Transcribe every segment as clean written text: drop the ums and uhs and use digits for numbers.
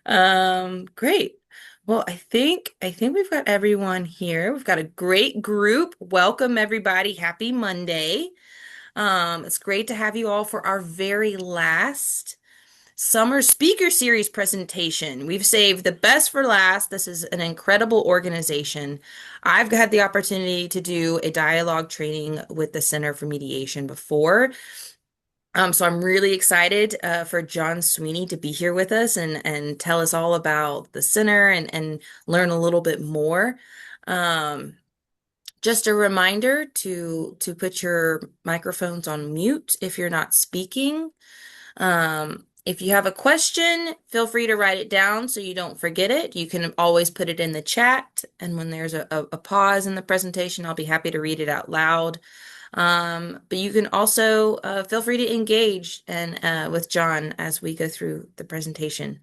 Great. Well, I think we've got everyone here. We've got a great group. Welcome everybody. Happy Monday. It's great to have you all for our very last Summer Speaker Series presentation. We've saved the best for last. This is an incredible organization. I've had the opportunity to do a dialogue training with the Center for Mediation before. So I'm really excited for John Sweeney to be here with us and tell us all about the center and learn a little bit more. Um, just a reminder to put your microphones on mute if you're not speaking. If you have a question, feel free to write it down so you don't forget it. You can always put it in the chat, and when there's a pause in the presentation, I'll be happy to read it out loud. But you can also feel free to engage and with John as we go through the presentation.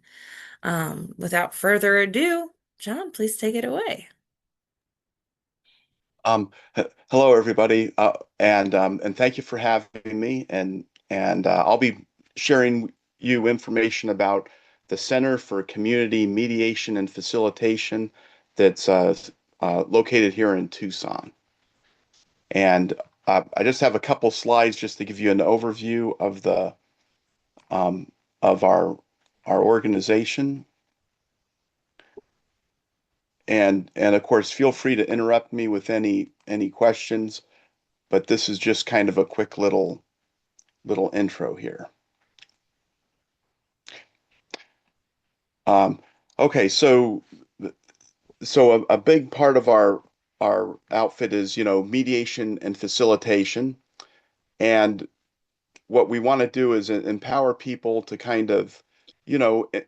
Without further ado, John, please take it away. Hello, everybody, and thank you for having me. And I'll be sharing you information about the Center for Community Mediation and Facilitation that's located here in Tucson. And I just have a couple slides just to give you an overview of the of our organization. And of course, feel free to interrupt me with any questions. But this is just kind of a quick little intro here. Um, okay, so a big part of our outfit is, mediation and facilitation. And what we want to do is empower people to kind of,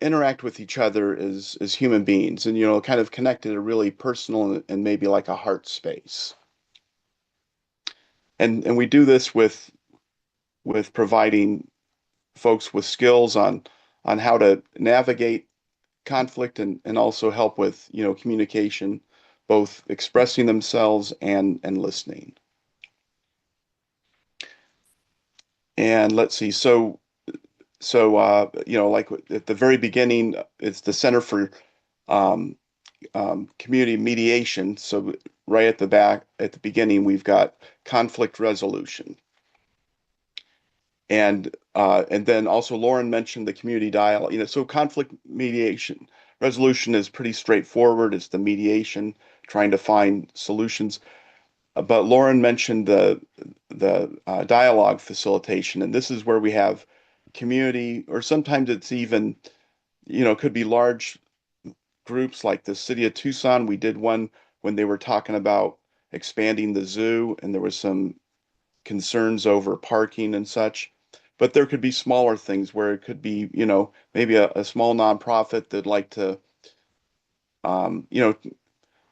interact with each other as human beings and, kind of connect at a really personal and maybe like a heart space. And we do this with providing folks with skills on how to navigate conflict and also help with, communication, both expressing themselves and listening. And let's see, like at the very beginning, it's the Center for um, Community Mediation. So right at the back, at the beginning, we've got conflict resolution. And then also Lauren mentioned the community dialogue. So conflict mediation resolution is pretty straightforward. It's the mediation, trying to find solutions. But Lauren mentioned the dialogue facilitation, and this is where we have community, or sometimes it's even, could be large groups like the city of Tucson. We did one when they were talking about expanding the zoo, and there was some concerns over parking and such. But there could be smaller things where it could be, maybe a small nonprofit that'd like to, um, you know,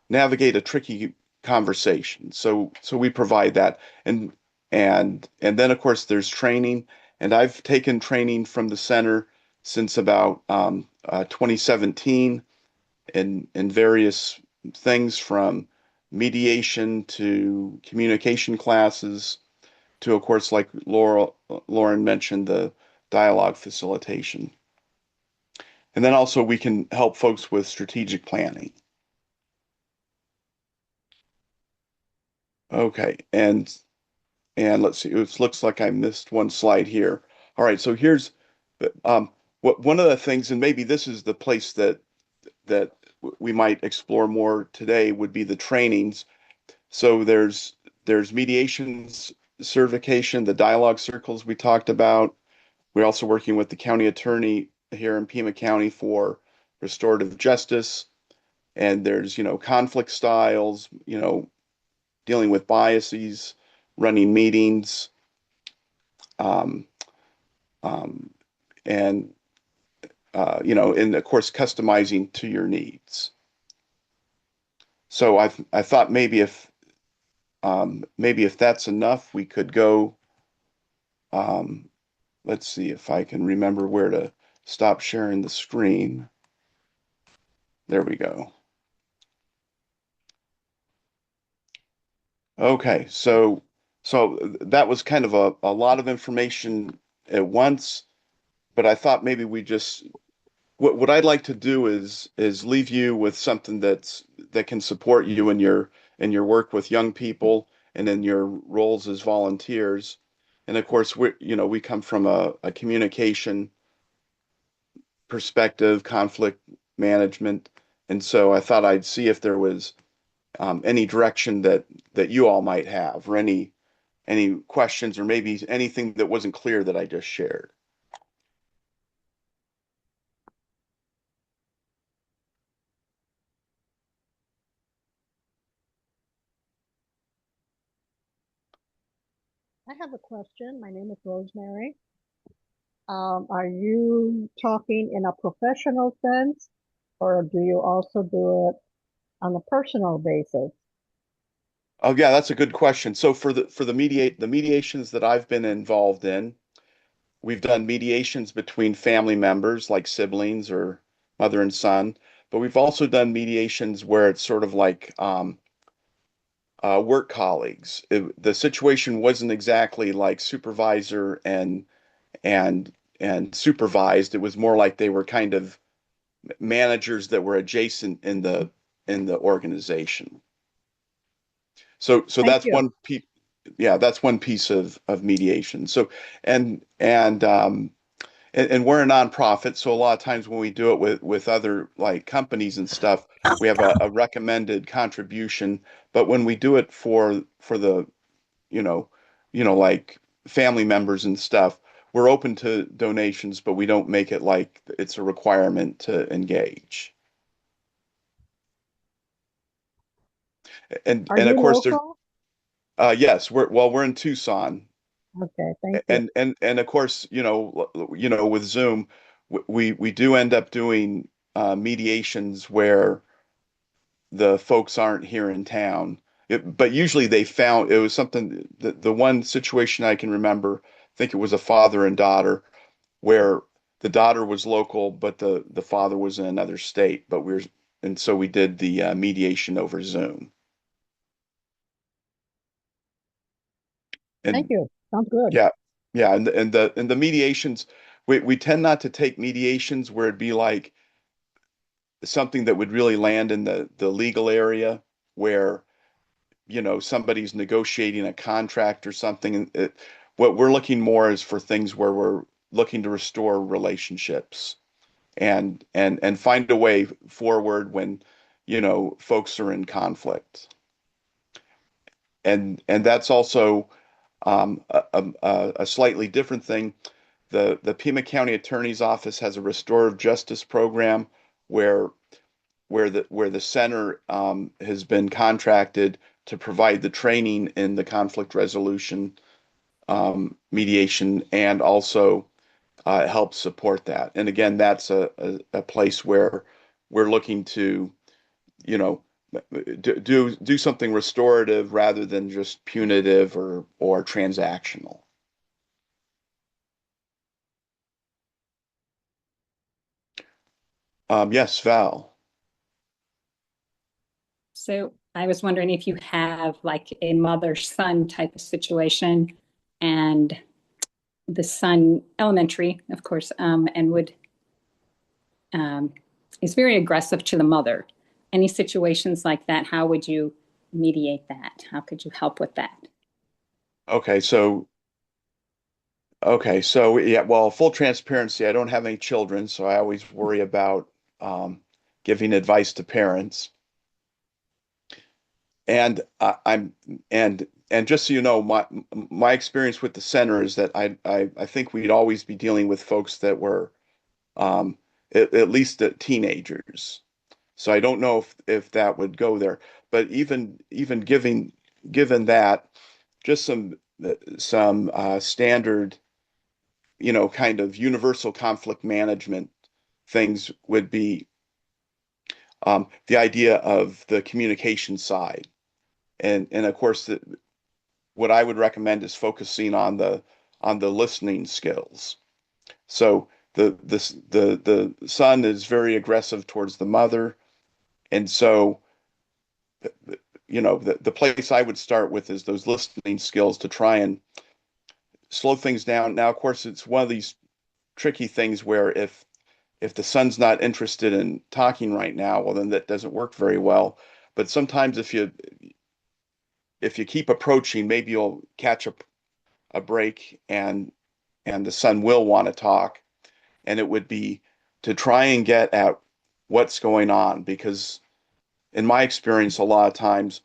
navigate a tricky conversation. So we provide that. And then of course there's training. And I've taken training from the center since about 2017 in various things from mediation to communication classes to, of course, like Lauren mentioned, the dialogue facilitation. And then also we can help folks with strategic planning. Okay, and let's see, it looks like I missed one slide here. All right, so here's what one of the things, and maybe this is the place that we might explore more today would be the trainings. So there's mediations certification, the dialogue circles we talked about. We're also working with the county attorney here in Pima County for restorative justice. And there's, conflict styles, dealing with biases, running meetings, um, um, and, and of course, customizing to your needs. So I thought maybe if that's enough, we could go. Um, let's see if I can remember where to stop sharing the screen. There we go. Okay, so that was kind of a lot of information at once, but I thought maybe we just what I'd like to do is leave you with something that can support you in your work with young people and in your roles as volunteers. And of course, we come from a communication perspective, conflict management, and so I thought I'd see if there was any direction that you all might have, or any questions, or maybe anything that wasn't clear that I just shared. I have a question. My name is Rosemary. Are you talking in a professional sense, or do you also do it on a personal basis? Oh yeah, that's a good question. So for the mediations that I've been involved in, we've done mediations between family members like siblings or mother and son, but we've also done mediations where it's sort of like work colleagues. The situation wasn't exactly like supervisor and and supervised. It was more like they were kind of managers that were adjacent in the organization. So Thank that's you. one piece. Yeah, that's one piece of mediation. So and and we're a nonprofit, so a lot of times when we do it with other like companies and stuff, we have a recommended contribution. But when we do it for the you know like family members and stuff, we're open to donations, but we don't make it like it's a requirement to engage. Are And of you course there's local? yes, we're in Tucson. Okay, thank you. And of course, with Zoom, we do end up doing mediations where the folks aren't here in town. But usually they found it was something the one situation I can remember, I think it was a father and daughter where the daughter was local, but the father was in another state. And so we did the mediation over Zoom. Thank And you. Sounds good. yeah, yeah, and the mediations, we tend not to take mediations where it'd be like something that would really land in the legal area where, somebody's negotiating a contract or something. And what we're looking more is for things where we're looking to restore relationships and find a way forward when, folks are in conflict. And that's also a slightly different thing. The Pima County Attorney's Office has a restorative justice program where where the center has been contracted to provide the training in the conflict resolution, mediation, and also help support that. And again, that's a place where we're looking to, you know, do something restorative rather than just punitive or transactional. Yes, Val. So I was wondering if you have like a mother-son type of situation and the son elementary, of course, and would um, is very aggressive to the mother. Any situations like that, how would you mediate that? How could you help with that? Okay, yeah, well, full transparency, I don't have any children, so I always worry about giving advice to parents. And and just so you know, my experience with the center is that I think we'd always be dealing with folks that were um, at least teenagers. So I don't know if that would go there. But even given that, just some standard, kind of universal conflict management things would be the idea of the communication side. And of course, what I would recommend is focusing on the listening skills. So the son is very aggressive towards the mother, and so the place I would start with is those listening skills to try and slow things down. Now, of course, it's one of these tricky things where if if the son's not interested in talking right now, well, then that doesn't work very well. But sometimes if you keep approaching, maybe you'll catch a break and the son will want to talk. And it would be to try and get at what's going on, because in my experience, a lot of times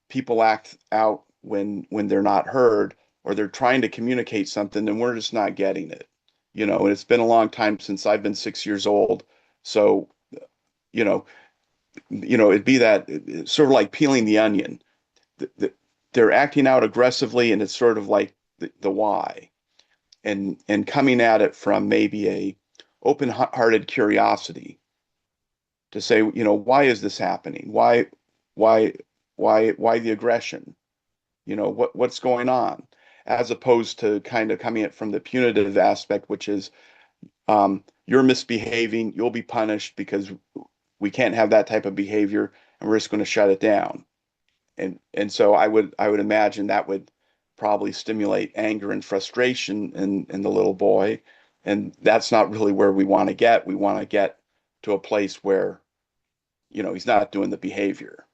people act out when they're not heard, or they're trying to communicate something and we're just not getting it. And it's been a long time since I've been 6 years old. So, you know, it'd be that sort of like peeling the onion. They're acting out aggressively, and it's sort of like the why, and coming at it from maybe a open-hearted curiosity to say, why is this happening? Why, why the aggression? What's going on? As opposed to kind of coming at it from the punitive aspect, which is, you're misbehaving, you'll be punished because we can't have that type of behavior, and we're just going to shut it down. And so I would imagine that would probably stimulate anger and frustration in the little boy, and that's not really where we want to get. We want to get to a place where he's not doing the behavior.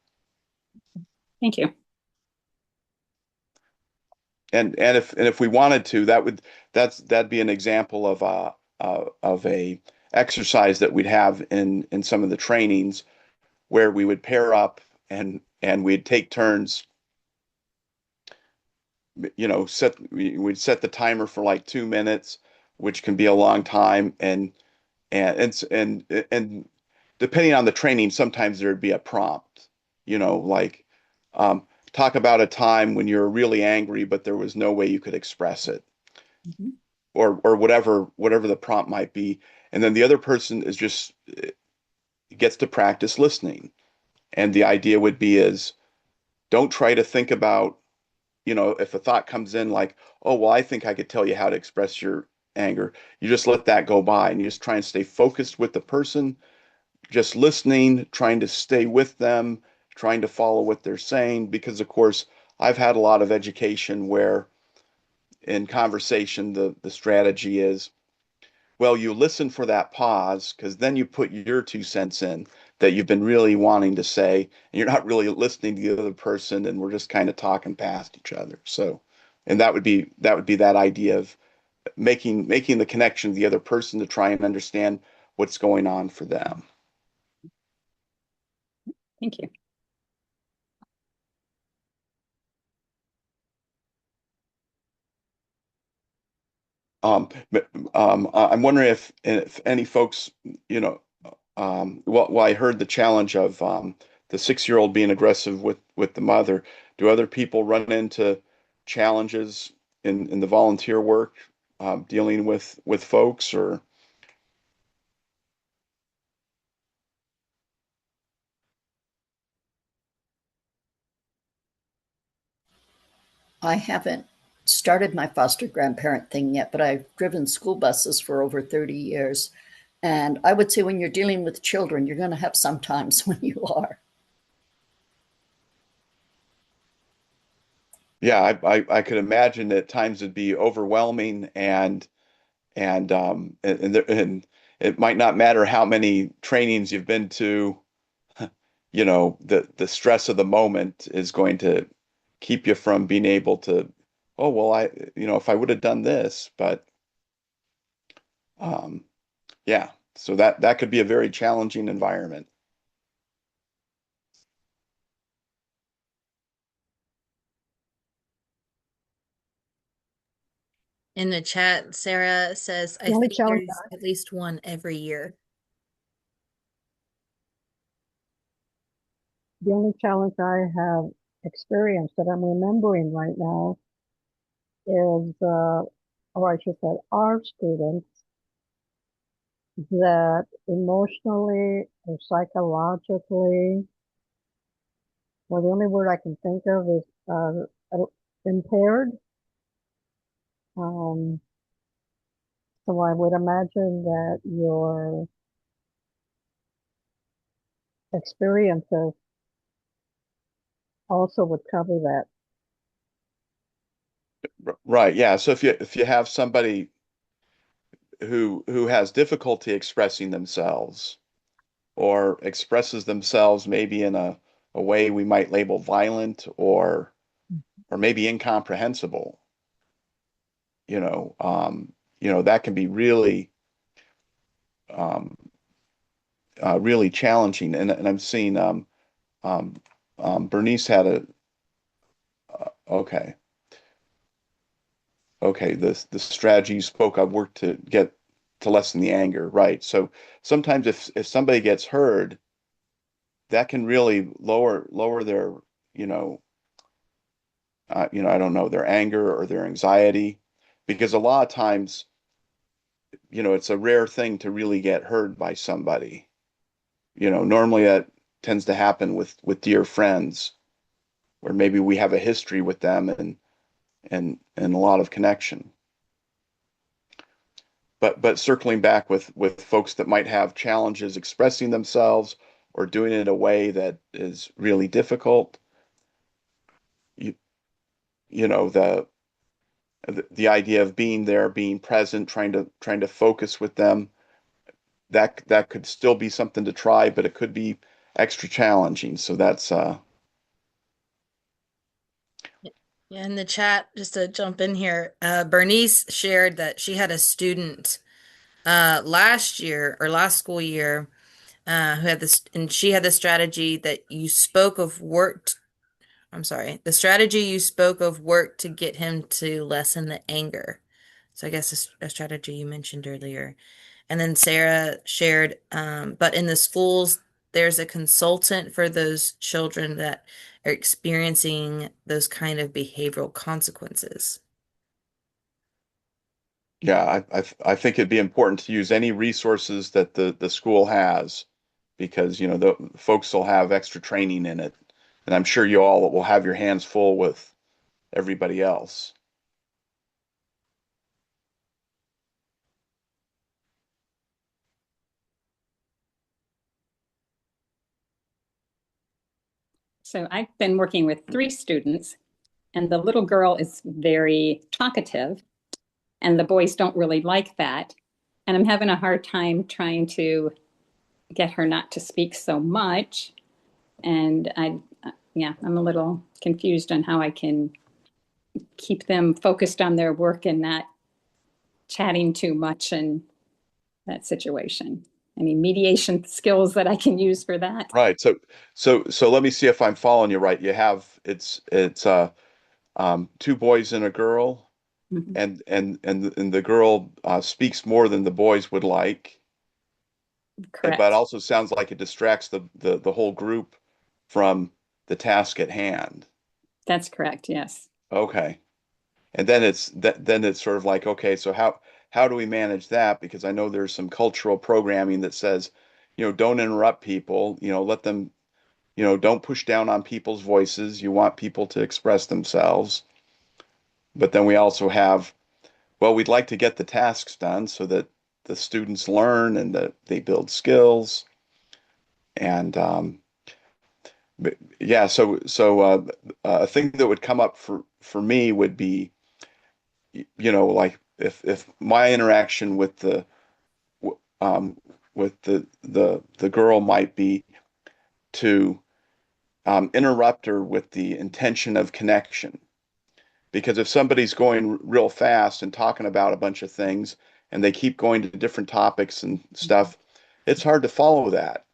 Thank you. And if we wanted to, that'd be an example of a exercise that we'd have in some of the trainings, where we would pair up and we'd take turns. We'd set the timer for like 2 minutes, which can be a long time, and depending on the training, sometimes there'd be a prompt, like, um, talk about a time when you're really angry, but there was no way you could express it, Mhm. or whatever the prompt might be. And then the other person is just gets to practice listening. And the idea would be is, don't try to think about, if a thought comes in like, oh, well, I think I could tell you how to express your anger. You just let that go by, and you just try and stay focused with the person, just listening, trying to stay with them, trying to follow what they're saying. Because, of course, I've had a lot of education where in conversation, the strategy is, well, you listen for that pause, because then you put your 2 cents in that you've been really wanting to say, and you're not really listening to the other person, and we're just kind of talking past each other. So, and that would be that idea of making the connection to the other person to try and understand what's going on for them. Thank you. I'm wondering if any folks, well, I heard the challenge of the 6-year-old being aggressive with the mother. Do other people run into challenges in the volunteer work, dealing with folks, or? I haven't started my foster grandparent thing yet, but I've driven school buses for over 30 years. And I would say when you're dealing with children, you're going to have some times when you are. Yeah, I could imagine at times it'd be overwhelming, and it might not matter how many trainings you've been to. The stress of the moment is going to keep you from being able to, oh, well, if I would have done this, but um, yeah, so that could be a very challenging environment. In the chat, Sarah says, The I only think challenge there's at least one every year. the only challenge I have experienced that I'm remembering right now is, or I should say, our students that emotionally or psychologically, well, the only word I can think of is impaired. Um, so I would imagine that your experiences also would cover that. Right, yeah. So if you have somebody who has difficulty expressing themselves or expresses themselves maybe in a way we might label violent or maybe incomprehensible, you know, that can be really um, really challenging. And I'm seeing um, Bernice had okay, okay, the strategy you spoke of worked to get to lessen the anger, right? So sometimes if somebody gets heard, that can really lower their, you know, I don't know, their anger or their anxiety, because a lot of times, it's a rare thing to really get heard by somebody. Normally that tends to happen with dear friends, where maybe we have a history with them and a lot of connection. But circling back with folks that might have challenges expressing themselves or doing it in a way that is really difficult, you, you know, the idea of being there, being present, trying to focus with them, that could still be something to try, but it could be extra challenging. So that's Yeah, in the chat, just to jump in here, Bernice shared that she had a student last year or last school year who had this, and she had the strategy that you spoke of worked. I'm sorry, the strategy you spoke of worked to get him to lessen the anger. So I guess a strategy you mentioned earlier. And then Sarah shared, but in the schools, there's a consultant for those children that are experiencing those kind of behavioral consequences. yeah, I think it'd be important to use any resources that the school has, because the folks will have extra training in it, and I'm sure you all will have your hands full with everybody else. So I've been working with 3 students, and the little girl is very talkative, and the boys don't really like that. And I'm having a hard time trying to get her not to speak so much. And yeah, I'm a little confused on how I can keep them focused on their work and not chatting too much in that situation. Any mediation skills that I can use for that? Right. So let me see if I'm following you right. You have it's two boys and a girl, Mhm. and the girl speaks more than the boys would like, but Correct. also sounds like it distracts the whole group from the task at hand. That's correct. Yes. Okay. And then it's sort of like, okay, so how do we manage that? Because I know there's some cultural programming that says, don't interrupt people, let them, don't push down on people's voices. You want people to express themselves. But then we also have, well, we'd like to get the tasks done so that the students learn and that they build skills. And but yeah, so a thing that would come up for me would be, like if my interaction um, with the girl might be to interrupt her with the intention of connection. Because if somebody's going real fast and talking about a bunch of things and they keep going to different topics and stuff, it's hard to follow that.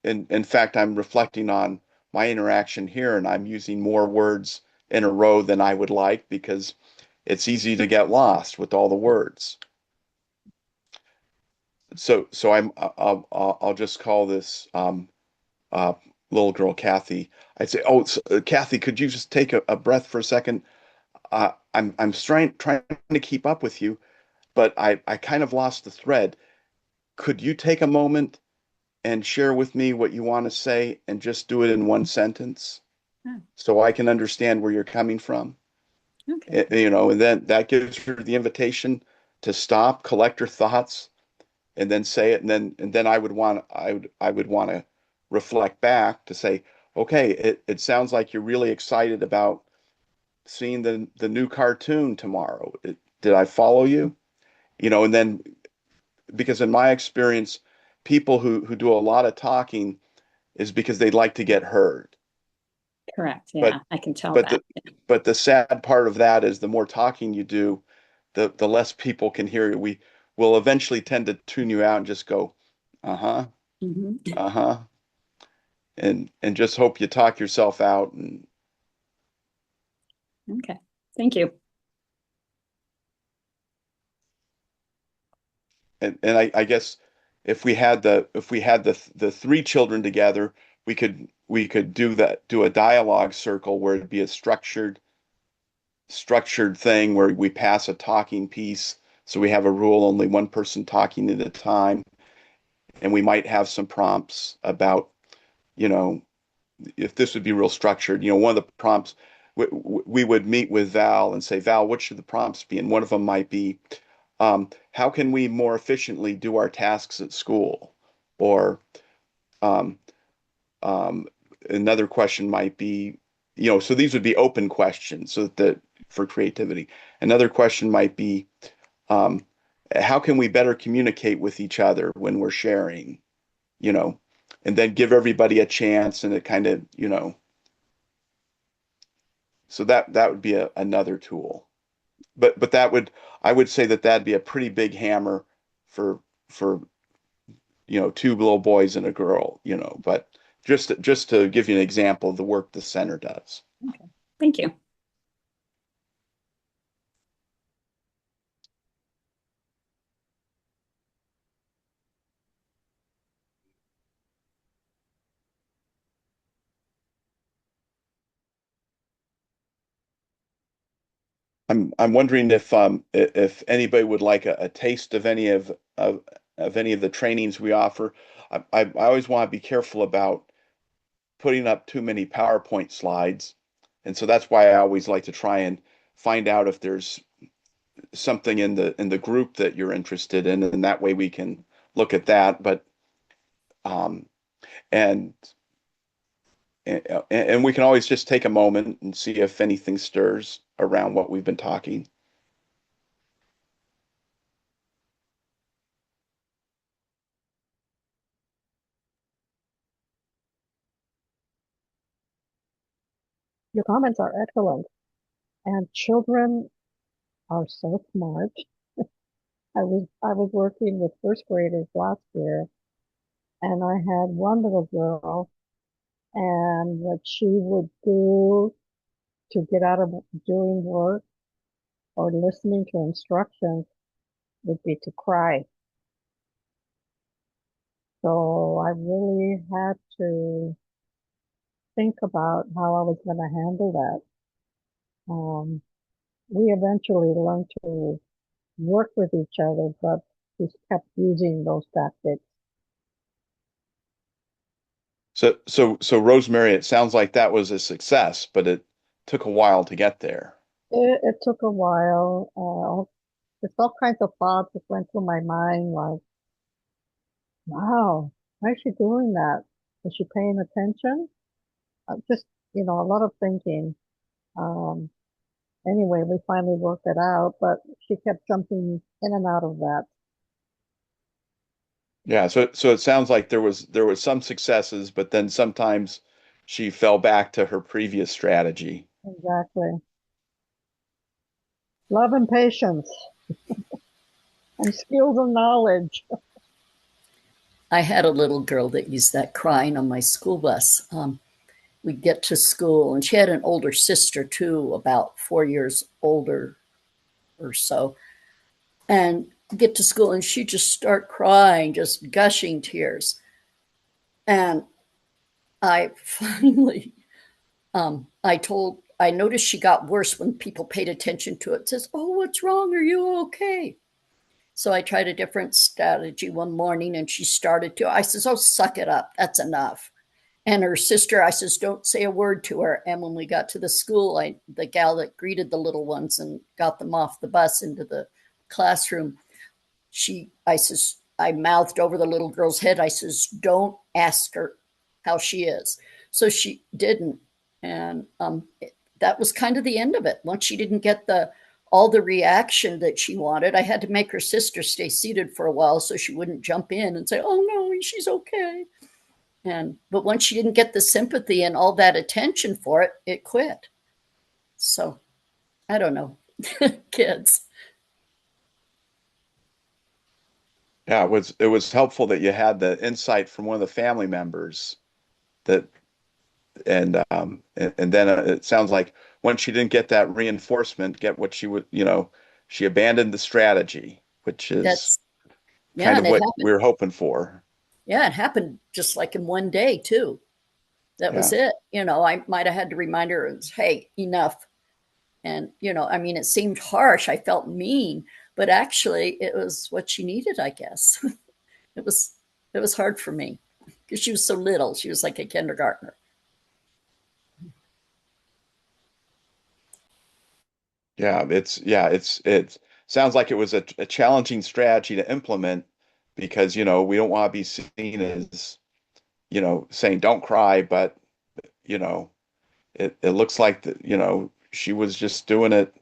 In fact, I'm reflecting on my interaction here, and I'm using more words in a row than I would like because it's easy to get lost with all the words. So I'll just call this uh, little girl Kathy. I'd say, oh, Kathy, could you just take a breath for a second? I'm trying to keep up with you, but I kind of lost the thread. Could you take a moment and share with me what you want to say and just do it in one sentence Oh, so I can understand where you're coming from? okay. And then that gives her the invitation to stop, collect her thoughts, and then say it. And then I would want to reflect back to say, okay, it sounds like you're really excited about seeing the new cartoon tomorrow. Did I follow you? And then because in my experience, people who do a lot of talking is because they like to get heard. Correct. But Yeah, I can tell but that. the sad part of that is the more talking you do, the less people can hear you. We will eventually tend to tune you out and just go, uh-huh, Mhm. uh-huh, and just hope you talk yourself out. Okay. Thank you. And I guess if we had the three children together, we could do a dialogue circle where it'd be a structured thing where we pass a talking piece. So we have a rule, only one person talking at a time, and we might have some prompts about, you know, if this would be real structured. One of the prompts we would meet with Val and say, Val, what should the prompts be? And one of them might be, how can we more efficiently do our tasks at school? Or um, um, another question might be, so these would be open questions so that for creativity. Another question might be, um, how can we better communicate with each other when we're sharing, you know, and then give everybody a chance and it kind of, so that would be another tool. But I would say that'd be a pretty big hammer for for two little boys and a girl, but just to give you an example of the work the center does. Okay. Thank you. I'm wondering if anybody would like a taste of any of the trainings we offer. I always want to be careful about putting up too many PowerPoint slides, and so that's why I always like to try and find out if there's something in the group that you're interested in, and that way we can look at that. But um, and and we can always just take a moment and see if anything stirs around what we've been talking. Your comments are excellent, and children are so smart. I was working with first graders last year, and I had one little girl, and what she would do to get out of doing work or listening to instructions would be to cry. So I really had to think about how I was going to handle that. We eventually learned to work with each other, but we kept using those tactics. So Rosemary, it sounds like that was a success, but it took a while to get there. It took a while. Just all kinds of thoughts that went through my mind, like, wow, why is she doing that? Is she paying attention? Just, a lot of thinking. Um, anyway, we finally worked it out, but she kept jumping in and out of that. Yeah, so it sounds like there was some successes, but then sometimes she fell back to her previous strategy. Exactly. Love and patience and skills and knowledge. I had a little girl that used that crying on my school bus. We'd get to school, and she had an older sister too, about 4 years older or so. And get to school, and she'd just start crying, just gushing tears. And I finally, I noticed she got worse when people paid attention to it. It says, "Oh, what's wrong? Are you okay?" So I tried a different strategy one morning, and she started to. I says, "Oh, suck it up. That's enough." And her sister, I says, "Don't say a word to her." And when we got to the school, the gal that greeted the little ones and got them off the bus into the classroom, I says, I mouthed over the little girl's head. I says, "Don't ask her how she is." So she didn't. And that was kind of the end of it. Once she didn't get the, all the reaction that she wanted. I had to make her sister stay seated for a while so she wouldn't jump in and say, "Oh no, she's okay." And but once she didn't get the sympathy and all that attention for it, it quit. So I don't know. Kids. Yeah, it was helpful that you had the insight from one of the family members that and then it sounds like when she didn't get that reinforcement, get what she would, she abandoned the strategy, which is That's yeah, kind and of it what happened. we were hoping for. Yeah, it happened just like in one day too. That was Yeah. it. I might have had to remind her, hey, enough. And, I mean, it seemed harsh. I felt mean, but actually it was what she needed, I guess. it was it was hard for me because she was so little. She was like a kindergartner. It sounds like it was a challenging strategy to implement because, we don't want to be seen as, saying don't cry, but, you know, it looks like that, she was just doing it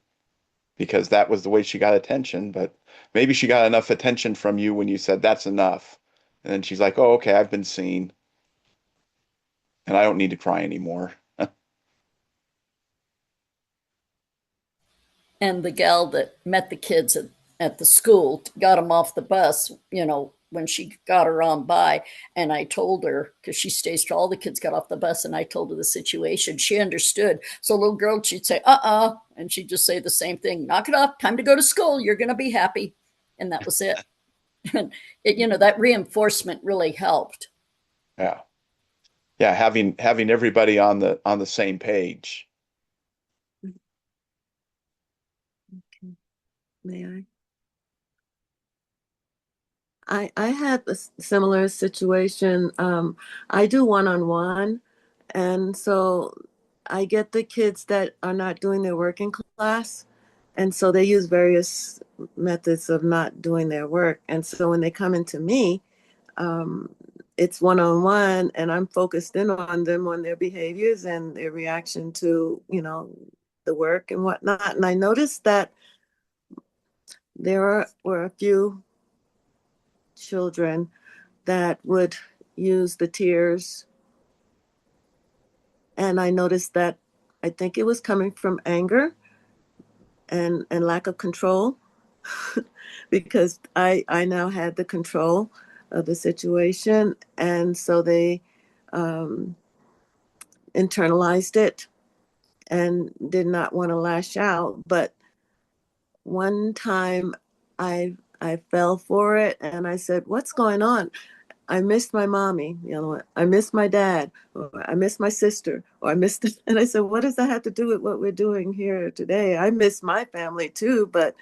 because that was the way she got attention, but maybe she got enough attention from you when you said that's enough. And then she's like, "Oh, okay, I've been seen and I don't need to cry anymore." And the gal that met the kids at the school got them off the bus, when she got her on by. And I told her, because she stays till all the kids got off the bus, and I told her the situation. She understood. So, little girl, she'd say, and she'd just say the same thing: knock it off, time to go to school, you're going to be happy. And that was it. And that reinforcement really helped. Yeah. Yeah, having everybody on the same page. Okay. May I? I had a similar situation. I do one-on-one, and so I get the kids that are not doing their work in class, and so they use various methods of not doing their work. And so when they come into me, um, it's one-on-one, and I'm focused in on them, on their behaviors and their reaction to, the work and whatnot. And I noticed that were a few children that would use the tears. And I noticed that I think it was coming from anger and lack of control because I now had the control of the situation. And so they um, internalized it and did not want to lash out. But one time I fell for it and I said, "What's going on? I missed my mommy, I missed my dad, or I missed my sister, or I missed," and I said, "What does that have to do with what we're doing here today? I miss my family too, but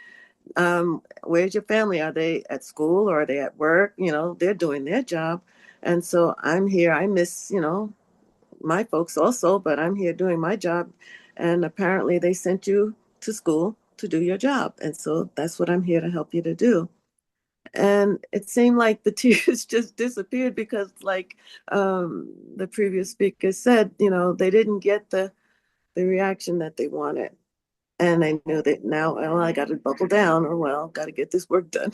where's your family? Are they at school or are they at work? They're doing their job. And so I'm here. I miss, my folks also, but I'm here doing my job. And apparently they sent you to school to do your job. And so that's what I'm here to help you to do." And it seemed like the tears just disappeared because, like the previous speaker said, they didn't get the reaction that they wanted. And I knew that now, well, I got to buckle down, or well, got to get this work done.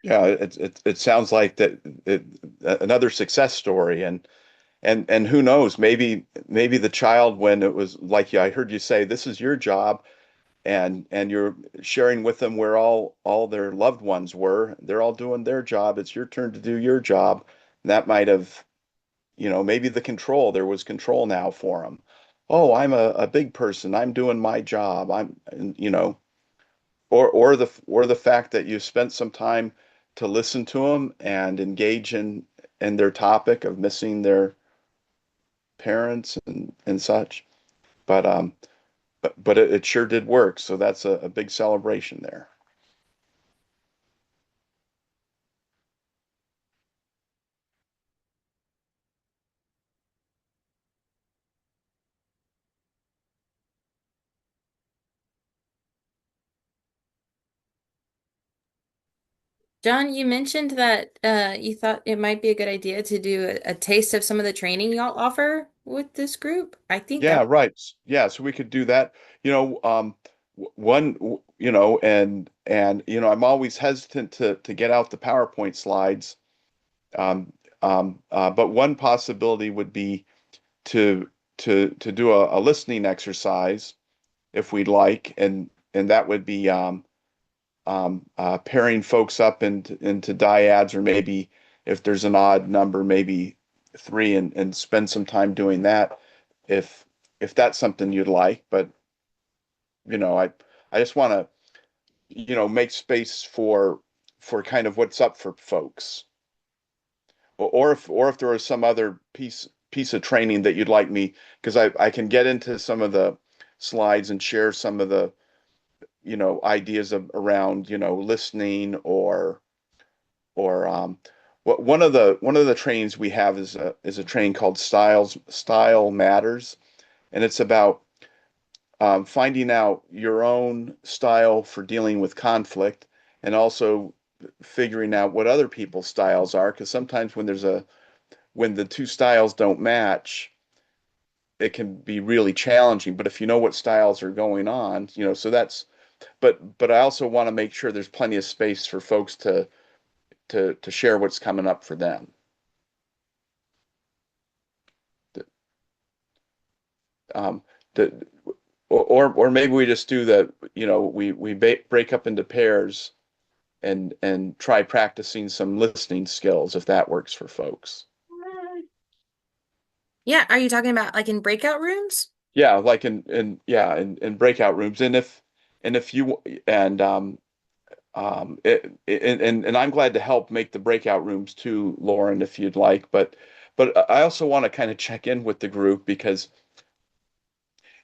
Yeah, it sounds like another success story, and who knows, maybe the child, when it was like, I heard you say this is your job, and you're sharing with them where all their loved ones were. They're all doing their job. It's your turn to do your job. And that might have, maybe there was control now for them. Oh, I'm a big person. I'm doing my job. And, or the fact that you spent some time to listen to them and engage in their topic of missing their parents and such. But it sure did work. So that's a big celebration there. John, you mentioned that you thought it might be a good idea to do a taste of some of the training y'all offer. with this group. I think Yeah, that, right. Yeah, so we could do that. You know, I'm always hesitant to get out the PowerPoint slides. But one possibility would be to to do a listening exercise if we'd like, and that would be pairing folks up into dyads, or maybe if there's an odd number, maybe three, and spend some time doing that if if that's something you'd like. But I just want to make space for kind of what's up for folks, or if there was some other piece of training that you'd like me, because I can get into some of the slides and share some of the ideas around listening, or one of the trainings we have is a training called Style Matters, and it's about finding out your own style for dealing with conflict, and also figuring out what other people's styles are, because sometimes when the two styles don't match, it can be really challenging. But if you know what styles are going on, so that's but I also want to make sure there's plenty of space for folks to share what's coming up for them. Um, the, or maybe we just do that, we break up into pairs and try practicing some listening skills if that works for folks. yeah, are you talking about like in breakout rooms? Yeah, like in breakout rooms, and if you and I'm glad to help make the breakout rooms too, Lauren, if you'd like. But I also want to kind of check in with the group, because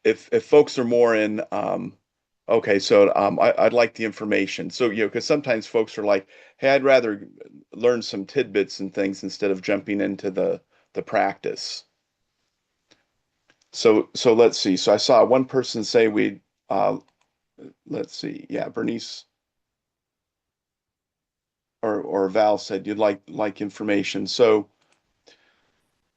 if folks are more in okay, so I'd like the information. So because sometimes folks are like, hey, I'd rather learn some tidbits and things instead of jumping into the practice. So let's see. So I saw one person say we let's see. Yeah, Bernice or Val said you'd like information. So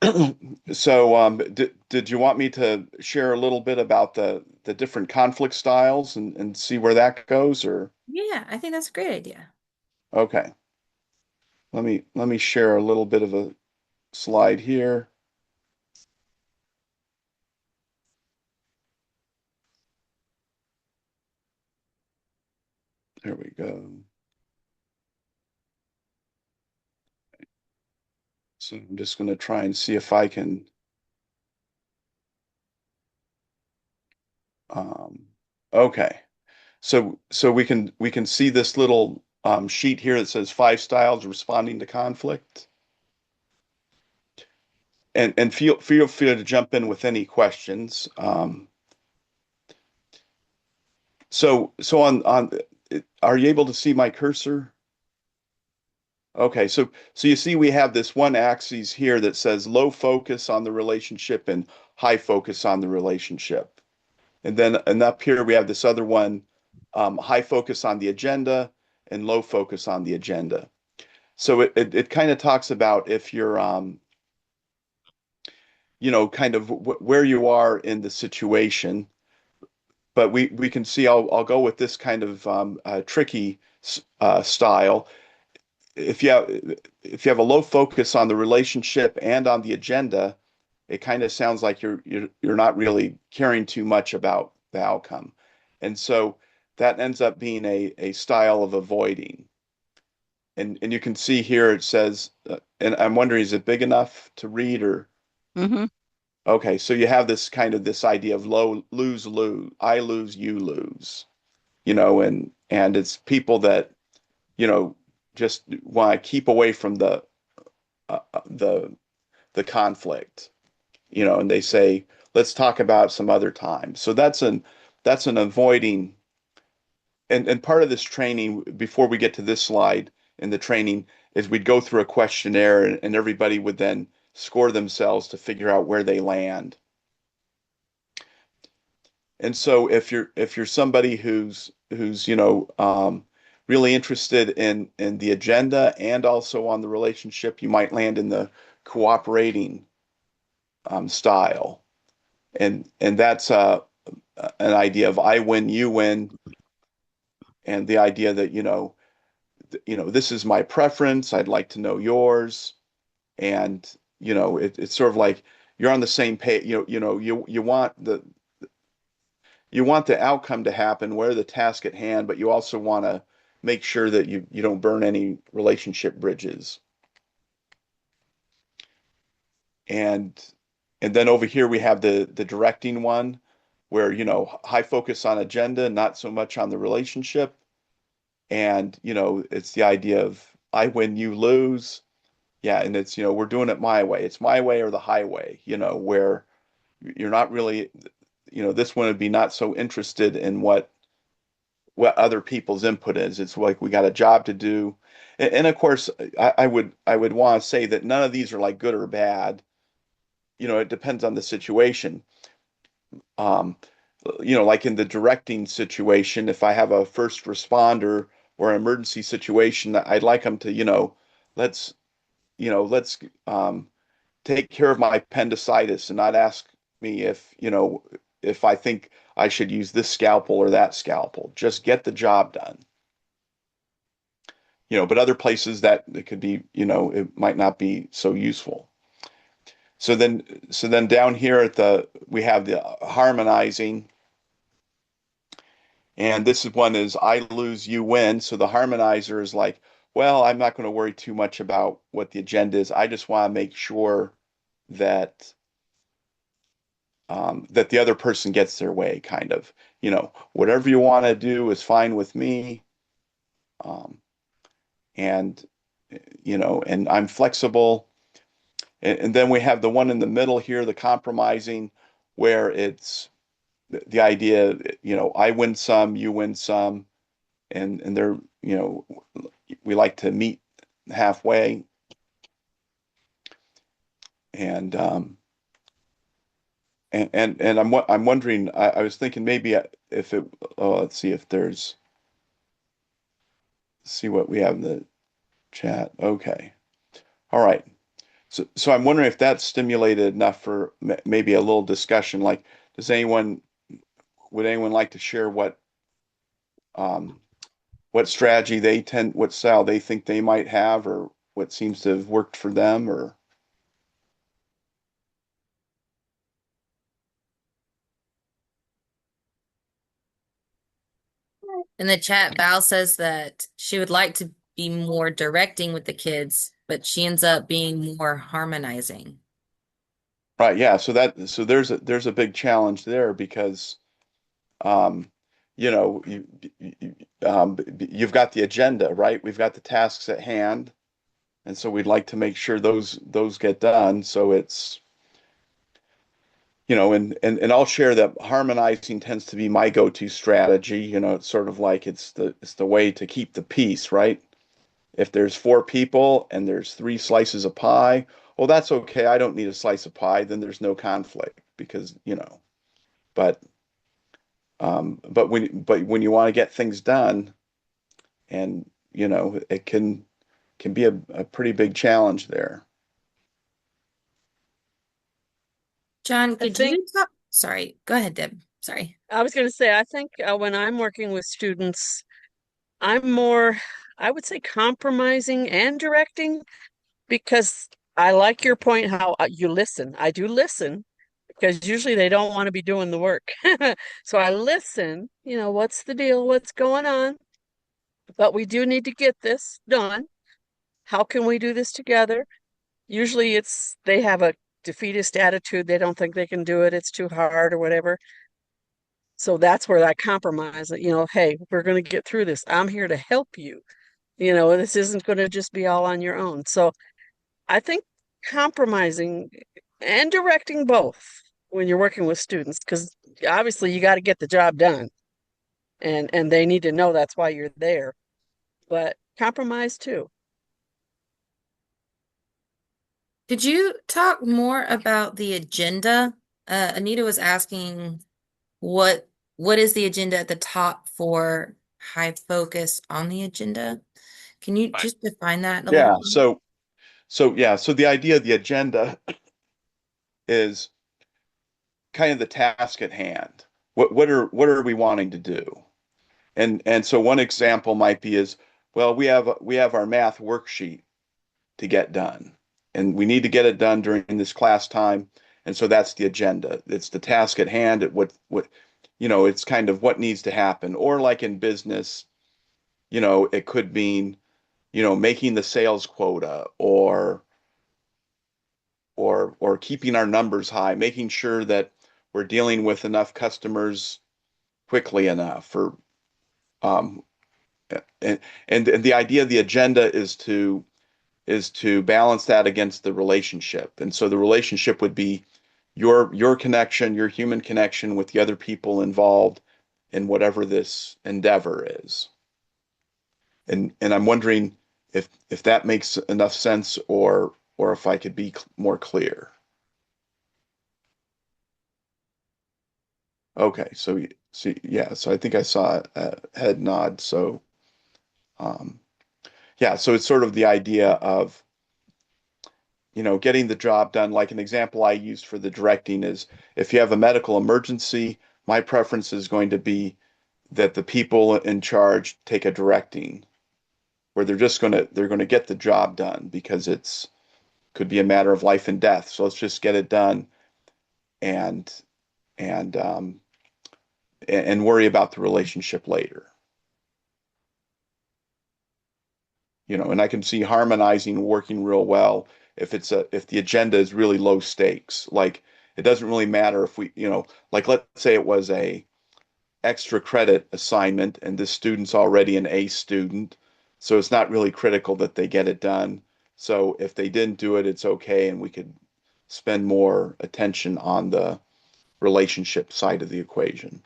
did you want me to share a little bit about the different conflict styles and see where that goes, or Yeah, I think that's a great idea. okay. Let me share a little bit of a slide here. There we go. So I'm just going to try and see if I can um, okay. So we can see this little sheet here that says 5 styles responding to conflict. And feel free to jump in with any questions. So on are you able to see my cursor? Okay, so you see we have this one axis here that says low focus on the relationship and high focus on the relationship. And up here we have this other one, high focus on the agenda and low focus on the agenda. So it kind of talks about if you're kind of where you are in the situation. But we can see I'll go with this kind of tricky style. If you have a low focus on the relationship and on the agenda, it kind of sounds like you're not really caring too much about the outcome, and so that ends up being a style of avoiding. And you can see here it says, and I'm wondering, is it big enough to read, or Mm-hmm. okay? So you have this idea of low lose lose, I lose, you lose, and it's people that you know just want to keep away from uh, uh, the the conflict, and they say, let's talk about some other time. So that's an avoiding. And part of this training, before we get to this slide in the training, is we'd go through a questionnaire, and everybody would then score themselves to figure out where they land. And so if you're somebody who's really interested in the agenda and also on the relationship, you might land in the cooperating style, and that's an idea of I win, you win, and the idea that this is my preference. I'd like to know yours, and it's sort of like you're on the same page. You want the outcome to happen, where the task at hand, but you also want to make sure that you don't burn any relationship bridges. And and then over here we have the directing one, where high focus on agenda, not so much on the relationship. And it's the idea of I win, you lose. Yeah, and it's we're doing it my way. It's my way or the highway. Where you're not really, this one would be not so interested in what other people's input is. It's like we got a job to do. And of course, I would want to say that none of these are like good or bad. It depends on the situation. Um, like in the directing situation, if I have a first responder or an emergency situation, I'd like them to, let's, let's take care of my appendicitis and not ask me if I think I should use this scalpel or that scalpel. Just get the job done. But other places that it could be, it might not be so useful. So then down here we have the harmonizing, and this one is I lose, you win. So the harmonizer is like, well, I'm not going to worry too much about what the agenda is. I just want to make sure that that the other person gets their way, kind of. Whatever you want to do is fine with me. Um, and and I'm flexible. And then we have the one in the middle here, the compromising, where it's the idea, I win some, you win some, and they're, we like to meet halfway. And I'm wondering, I was thinking maybe if it, let's see if see what we have in the chat. Okay. All right. So I'm wondering if that's stimulated enough for maybe a little discussion. Like, would anyone like to share um, what strategy what style they think they might have, or what seems to have worked for them, or? In the chat, Val says that she would like to be more directing with the kids, but she ends up being more harmonizing. Right, yeah. So there's a big challenge there because um, you know, you've got the agenda, right? We've got the tasks at hand, and so we'd like to make sure those get done. So it's and I'll share that harmonizing tends to be my go-to strategy. It's sort of like it's the way to keep the peace, right? If there's four people and there's three slices of pie, well, that's okay. I don't need a slice of pie. Then there's no conflict because, but when you want to get things done, and it can be a pretty big challenge there. John, I could think you talk? Sorry, go ahead, Deb. Sorry. I was going to say, I think when I'm working with students, I would say, compromising and directing, because I like your point how you listen. I do listen because usually they don't want to be doing the work. So I listen, what's the deal? What's going on? But we do need to get this done. How can we do this together? Usually they have a defeatist attitude. They don't think they can do it. It's too hard or whatever. So that's where that compromise, hey, we're going to get through this. I'm here to help you. This isn't going to just be all on your own. So I think compromising and directing both when you're working with students, because obviously you got to get the job done, and they need to know that's why you're there. But compromise too. Could you talk more about the agenda? Anita was asking what what is the agenda at the top for high focus on the agenda? Can you Right. just define that a little Yeah. bit? So the idea of the agenda is kind of the task at hand. What are we wanting to do? And so one example might be is, well, we have our math worksheet to get done, and we need to get it done during this class time, and so that's the agenda. It's the task at hand. At what it's kind of what needs to happen. Or like in business, it could mean making the sales quota, or keeping our numbers high, making sure that we're dealing with enough customers quickly enough, or um, and the idea of the agenda is to balance that against the relationship. And so the relationship would be your connection, your human connection with the other people involved in whatever this endeavor is. And I'm wondering if that makes enough sense, or if I could be more clear. Okay, so see, yeah, so I think I saw a head nod. So um, yeah, so it's sort of the idea of getting the job done. Like an example I used for the directing is, if you have a medical emergency, my preference is going to be that the people in charge take a directing, where they're going to get the job done, because it's could be a matter of life and death. So let's just get it done, and and um, and worry about the relationship later. And I can see harmonizing working real well if the agenda is really low stakes. Like, it doesn't really matter if like, let's say it was a extra credit assignment and this student's already an A student, so it's not really critical that they get it done. So if they didn't do it, it's okay, and we could spend more attention on the relationship side of the equation.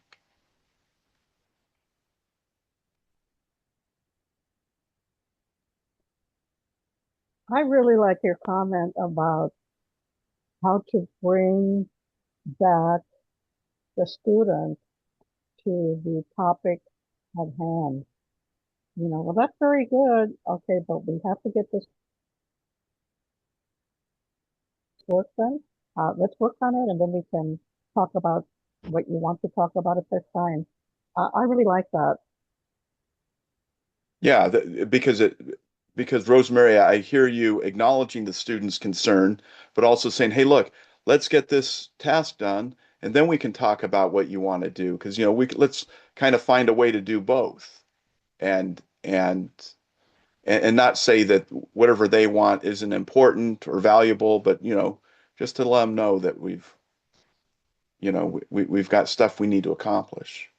I really like your comment about how to bring back the student to the topic at hand. Well, that's very good. Okay, but we have to get this work done. Let's work on it, and then we can talk about what you want to talk about at this time. I really like that. Yeah, because Rosemary, I hear you acknowledging the student's concern, but also saying, "Hey, look, let's get this task done, and then we can talk about what you want to do." Because let's kind of find a way to do both, and and and not say that whatever they want isn't important or valuable, but just to let them know that we've got stuff we need to accomplish.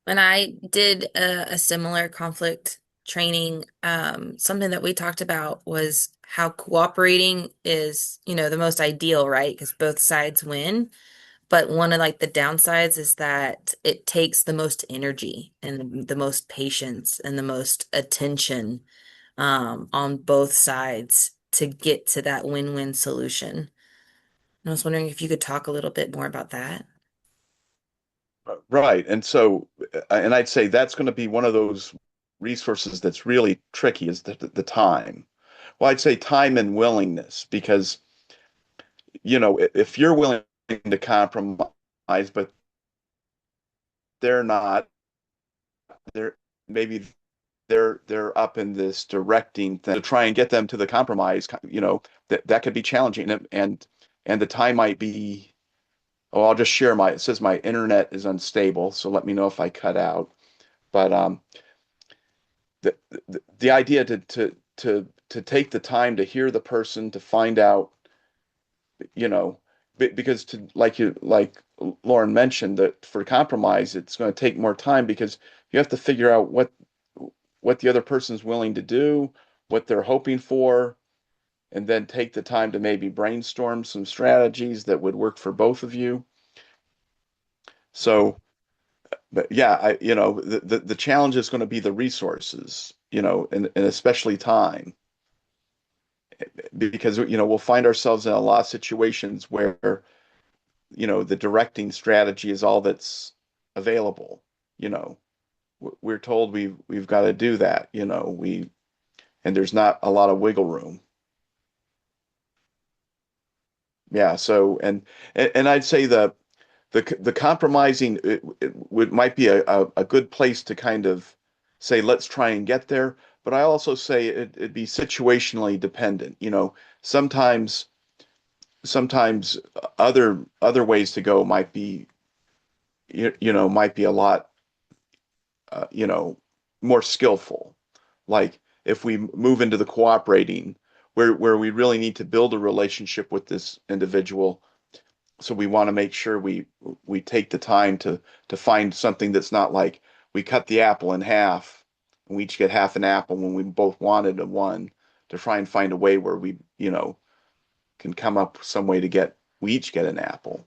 When I did a similar conflict training, something that we talked about was how cooperating is, the most ideal, right? Because both sides win. But one of like the downsides is that it takes the most energy and the most patience and the most attention on both sides to get to that win-win solution. And I was wondering if you could talk a little bit more about that. Right. And I'd say that's going to be one of those resources that's really tricky, is the time. Well, I'd say time and willingness, because, if you're willing to compromise, but they're not, they're maybe they're up in this directing thing to try and get them to the compromise, that could be challenging. And the time might be, oh, I'll just share it says my internet is unstable, so let me know if I cut out. But the idea to take the time to hear the person, to find out, you know, because like Lauren mentioned, that for compromise, it's going to take more time, because you have to figure out what the other person's willing to do, what they're hoping for, and then take the time to maybe brainstorm some strategies that would work for both of you. So, but yeah, the challenge is going to be the resources, and especially time, because we'll find ourselves in a lot of situations where the directing strategy is all that's available, you know. we're told we've got to do that, and there's not a lot of wiggle room. Yeah, so and I'd say the compromising might be a good place to kind of say let's try and get there, but I also say it'd be situationally dependent. Sometimes sometimes other ways to go might be a lot uh, you know more skillful. Like if we move into the cooperating, where we really need to build a relationship with this individual, so we want to make sure we take the time to find something that's not like we cut the apple in half and we each get half an apple when we both wanted a one, to try and find a way where we can come up with some way to get we each get an apple.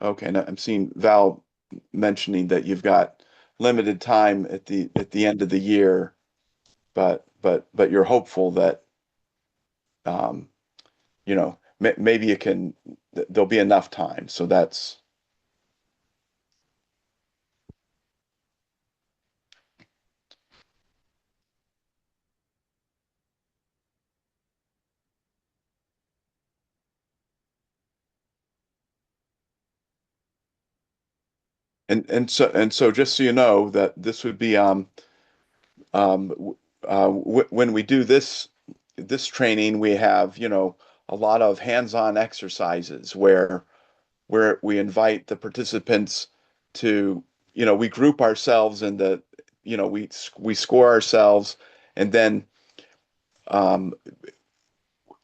Okay, now I'm seeing Val mentioning that you've got limited time at the end of the year, but you're hopeful that um, maybe there'll be enough time. So that's and so just so you know that this would be when we do this training, we have a lot of hands-on exercises where we invite the participants to we group ourselves in the we score ourselves, and then um,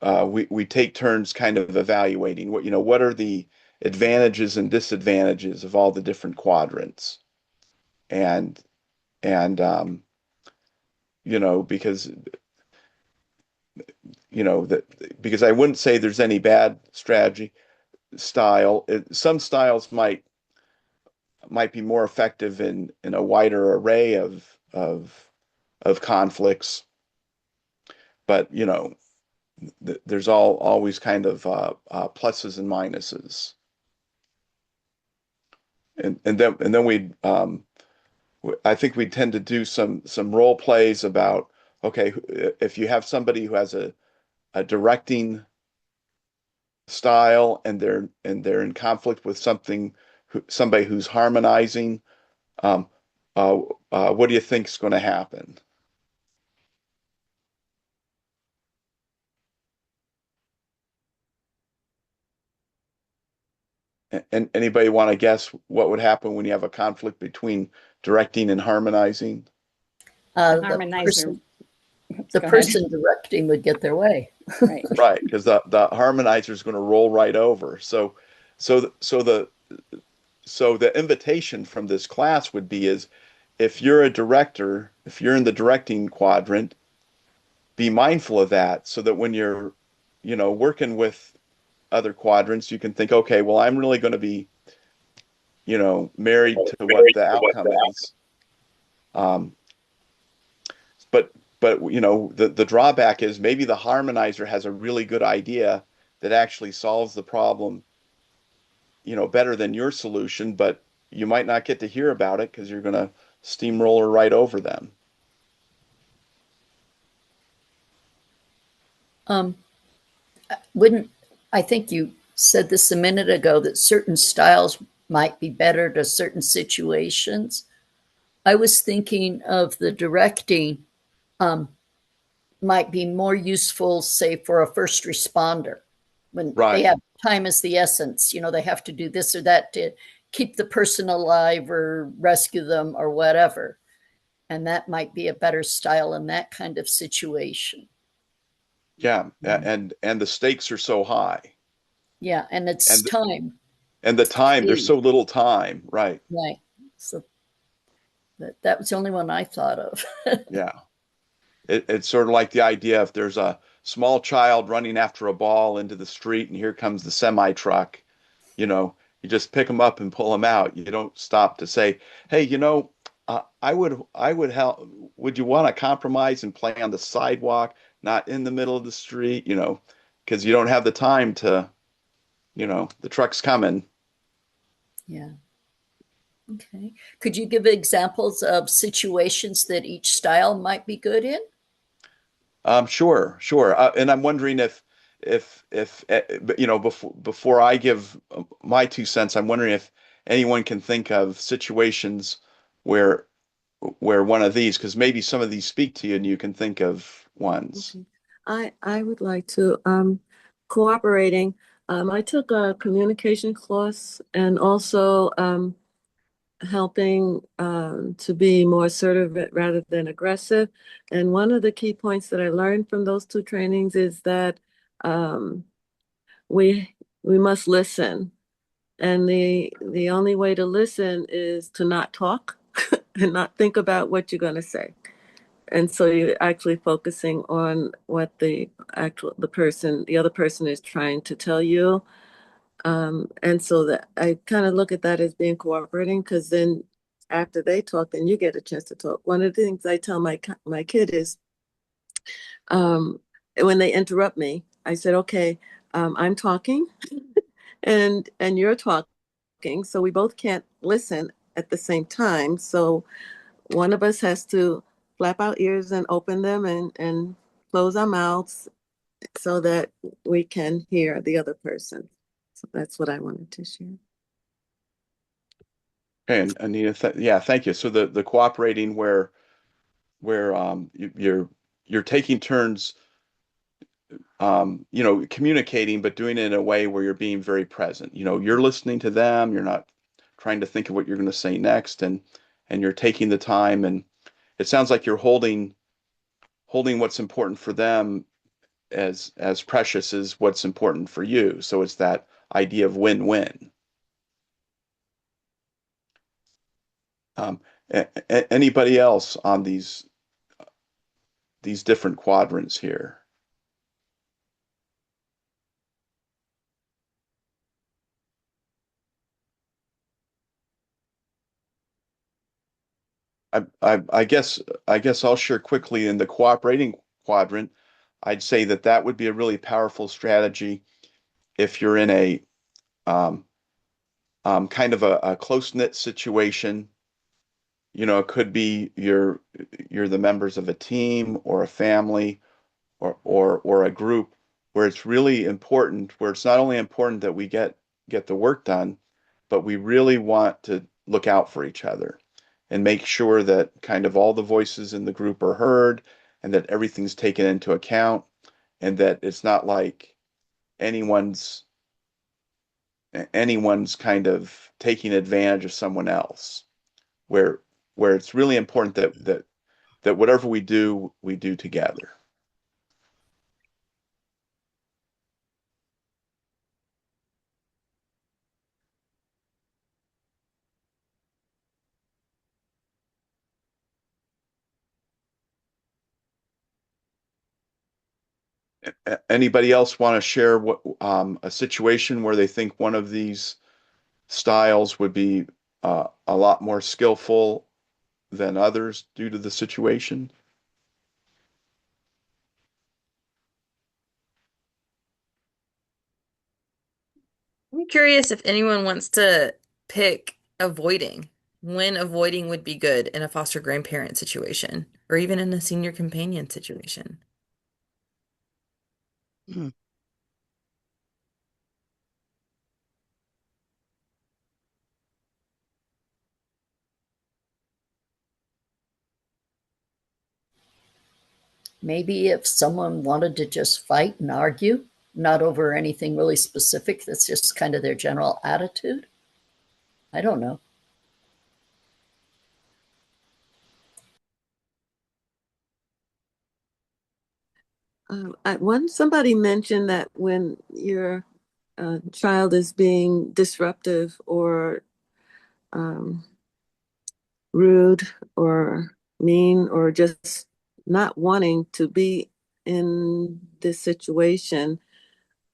we take turns kind of evaluating what are the advantages and disadvantages of all the different quadrants, and because because I wouldn't say there's any bad strategy style. Some styles might be more effective in a wider array of conflicts, but there's always kind of pluses and minuses, and then I think we tend to do some role plays about, okay, if you have somebody who has a directing style and they're in conflict with somebody who's harmonizing, um, uh, what do you think is going to happen? And anybody want to guess what would happen when you have a conflict between directing and harmonizing? The The harmonizer. person, the Go ahead. person directing would get their way. Right. Right, because the harmonizer is going to roll right over. So so the so the invitation from this class would be is, if you're a director, if you're in the directing quadrant, be mindful of that, so that when you're working with other quadrants, you can think, okay, well, I'm really going to be married to what the outcome is. Um, but the drawback is maybe the harmonizer has a really good idea that actually solves the problem better than your solution, but you might not get to hear about it because you're going to steamroller right over them. Um, wouldn't I think you said this a minute ago that certain styles might be better to certain situations? I was thinking of the directing um, might be more useful, say, for a first responder when they Right. have time is the essence. They have to do this or that to keep the person alive or rescue them or whatever. And that might be a better style in that kind of situation. Yeah, and the stakes are so high, Yeah, and it's and time. and the It's time, there's key. so little time, right? Right. So that was the only one I thought of. Yeah. It's sort of like the idea, if there's a small child running after a ball into the street and here comes the semi truck, you just pick them up and pull them out. You don't stop to say, hey, I would would you want to compromise and play on the sidewalk, not in the middle of the street, because you don't have the time to, the truck's coming. Yeah. Okay. Could you give examples of situations that each style might be good in? Sure, sure. And I'm wondering before I give my 2 cents, I'm wondering if anyone can think of situations where one of these, because maybe some of these speak to you and you can think of ones. Okay. I would like to cooperating. I took a communication course and also helping to be more assertive rather than aggressive. And one of the key points that I learned from those two trainings is that um, we must listen. And the only way to listen is to not talk and not think about what you're going to say. And so you're actually focusing on what the other person is trying to tell you. And so that I kind of look at that as being cooperating, because then after they talk, then you get a chance to talk. One of the things I tell my kid is, um, when they interrupt me, I said, okay, I'm talking and you're talking, so we both can't listen at the same time. So one of us has to flap our ears and open them and close our mouths so that we can hear the other person. So that's what I wanted to share. And Anita, yeah, thank you. So the cooperating where you're taking turns, communicating, but doing it in a way where you're being very present. You're listening to them. You're not trying to think of what you're going to say next, and you're taking the time. And it sounds like you're holding what's important for them as precious as what's important for you. So it's that idea of win-win. Um, Anybody else on these different quadrants here? I guess I'll share quickly in the cooperating quadrant. I'd say that would be a really powerful strategy if you're in a um, kind of a close-knit situation. It could be you're the members of a team or a family or a group where it's really important, where it's not only important that we get the work done, but we really want to look out for each other and make sure that kind of all the voices in the group are heard and that everything's taken into account and that it's not like anyone's anyone's kind of taking advantage of someone else, where it's really important that whatever we do together. Anybody else want to share a situation where they think one of these styles would be a lot more skillful than others due to the situation? I'm curious if anyone wants to pick avoiding, when avoiding would be good in a foster grandparent situation, or even in a senior companion situation. Hmm. Maybe if someone wanted to just fight and argue, not over anything really specific, that's just kind of their general attitude. I don't know. Somebody mentioned that when your child is being disruptive or um, rude or mean or just not wanting to be in this situation,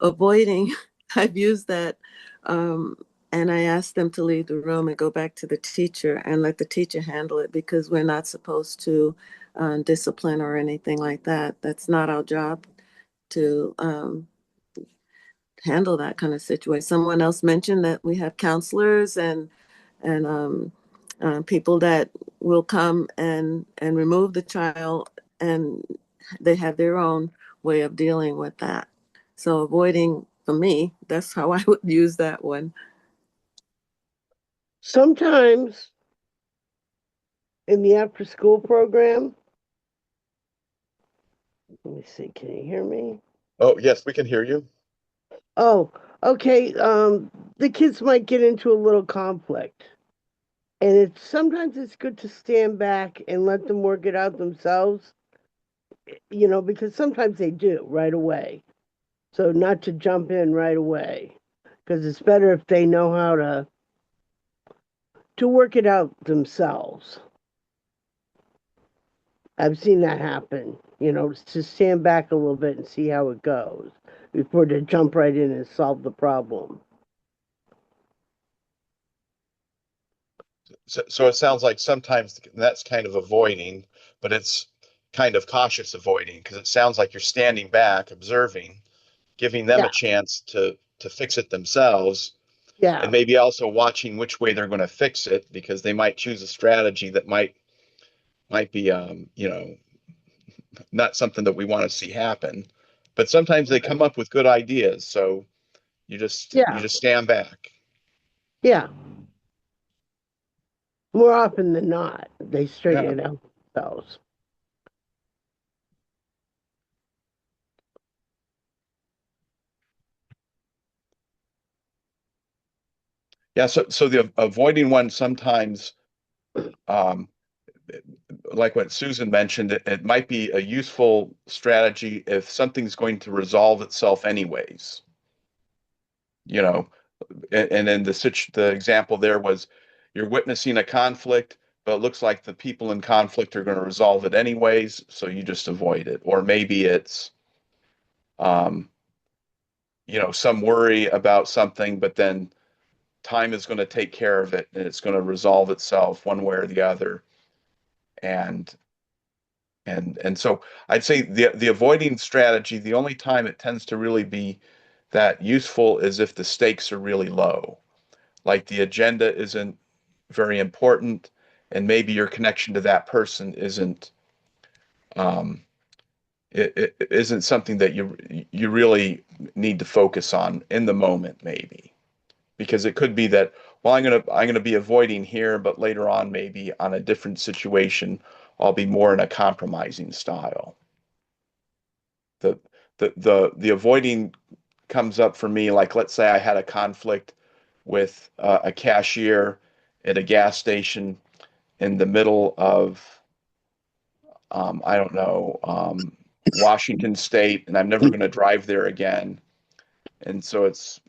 avoiding, I've used that. Um, And I asked them to leave the room and go back to the teacher and let the teacher handle it because we're not supposed to discipline or anything like that. That's not our job to handle that kind of situation. Someone else mentioned that we have counselors and people that will come and remove the child, and they have their own way of dealing with that. So avoiding, for me, that's how I would use that one. Sometimes in the after school program, let me see, can you hear me? Oh, yes, we can hear you. Oh, okay. The kids might get into a little conflict. And it's sometimes it's good to stand back and let them work it out themselves, because sometimes they do right away. So not to jump in right away, because it's better if they know how to work it out themselves. I've seen that happen, to stand back a little bit and see how it goes before to jump right in and solve the problem. So it sounds like sometimes that's kind of avoiding, but it's kind of cautious avoiding because it sounds like you're standing back, observing, giving them Yeah, a chance to fix it themselves, and yeah, maybe also watching which way they're going to fix it because they might choose a strategy that might be not something that we want to see happen. But sometimes they come up with good ideas, so you yeah, just stand back. yeah. More often than not, they Yeah. straighten it out themselves. Yeah, so the avoiding one sometimes, um, like what Susan mentioned, it might be a useful strategy if something's going to resolve itself anyways. You know, and then the example there was you're witnessing a conflict, but it looks like the people in conflict are going to resolve it anyways, so you just avoid it. Or maybe it's um, some worry about something, but then time is going to take care of it and it's going to resolve itself one way or the other. And and so I'd say the avoiding strategy, the only time it tends to really be that useful is if the stakes are really low. Like the agenda isn't very important, and maybe your connection to that person um, it isn't something that you really need to focus on in the moment, maybe because it could be that well I'm gonna be avoiding here, but later on maybe on a different situation I'll be more in a compromising style. The the avoiding comes up for me like let's say I had a conflict with a cashier at a gas station in the middle of I don't know Washington State, and I'm never going to drive there again. And so it's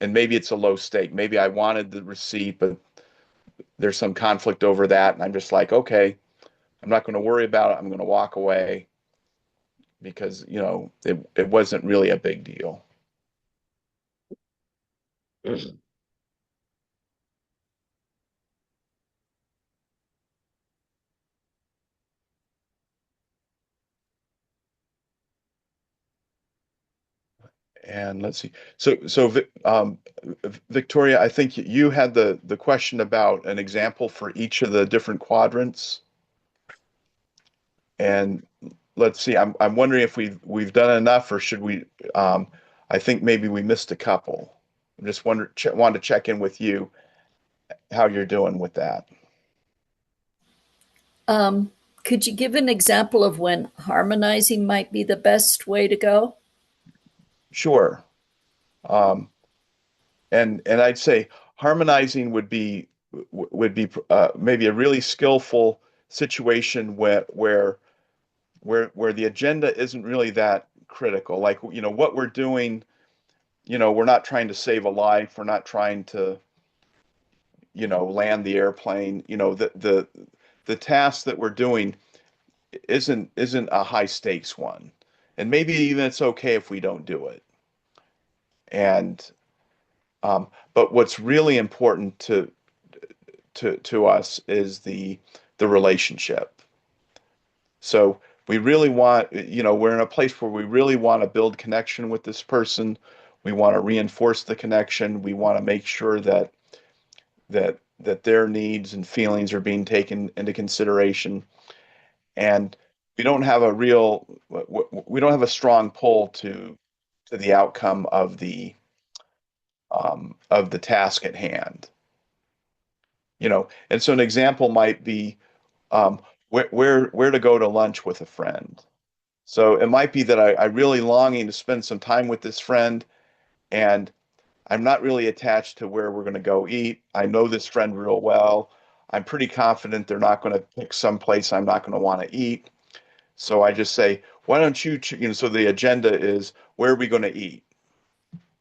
and maybe it's a low stake. Maybe I wanted the receipt, but there's some conflict over that, and I'm just like, okay, I'm not going to worry about it. I'm going to walk away because it wasn't really a big deal. And let's see. Victoria, I think you had the question about an example for each of the different quadrants. And let's see. I'm wondering if we've done enough, or should we? I think maybe we missed a couple. I just wanted to check in with you how you're doing with that. Um, could you give an example of when harmonizing might be the best way to go? Sure. Um, and I'd say harmonizing would be maybe a really skillful situation where the agenda isn't really that critical. Like, what we're doing, we're not trying to save a life. We're not trying to, land the airplane. The task that we're doing isn't a high stakes one. And maybe even it's okay if we don't do it. And um, but what's really important to us is the relationship. So we really want, we're in a place where we really want to build connection with this person. We want to reinforce the connection. We want to make sure that their needs and feelings are being taken into consideration. And we don't have a real, we don't have a strong pull to the outcome of the task at hand. And so an example might be where to go to lunch with a friend. So it might be that I really longing to spend some time with this friend, and I'm not really attached to where we're going to go eat. I know this friend real well. I'm pretty confident they're not going to pick some place I'm not going to want to eat. So I just say, why don't so the agenda is where are we going to eat?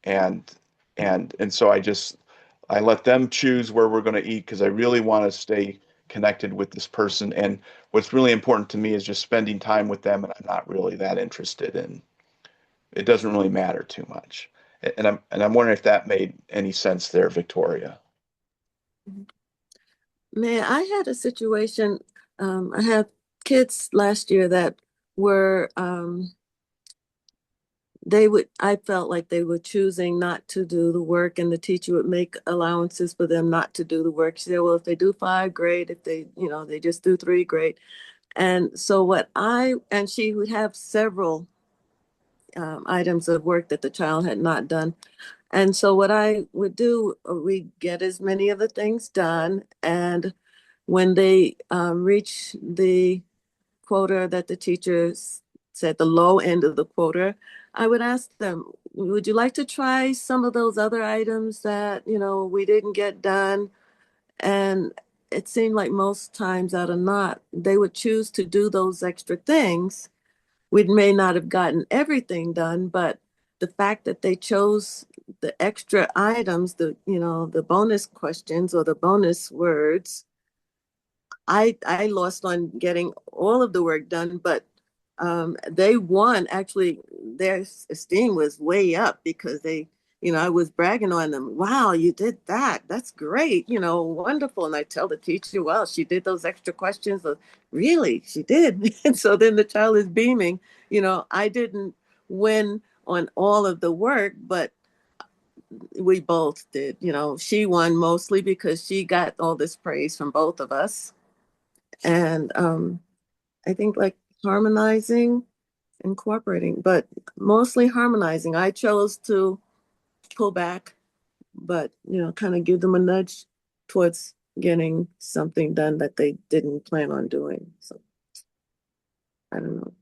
And and so I let them choose where we're going to eat because I really want to stay connected with this person. And what's really important to me is just spending time with them, and I'm not really that interested in it. Doesn't really matter too much. And I'm wondering if that made any sense there, Victoria. Man, I had a situation. I had kids last year that were I felt like they were choosing not to do the work, and the teacher would make allowances for them not to do the work. She said, well, if they do five, great. If they just do three, great. And so and she would have several items of work that the child had not done. And so what I would do, we get as many of the things done. And when they reach the quota that the teachers said, the low end of the quota, I would ask them, would you like to try some of those other items that, we didn't get done? And it seemed like most times out of not, they would choose to do those extra things. We may not have gotten everything done, but the fact that they chose the extra items, the bonus questions or the bonus words, I lost on getting all of the work done, but they won. Actually, their esteem was way up because I was bragging on them. Wow, you did that. That's great. Wonderful. And I tell the teacher, well, she did those extra questions. Really, she did. And so then the child is beaming. I didn't win on all of the work, but we both did. She won mostly because she got all this praise from both of us. And I think like harmonizing and cooperating, but mostly harmonizing. I chose to pull back, but kind of give them a nudge towards getting something done that they didn't plan on doing. So I don't know.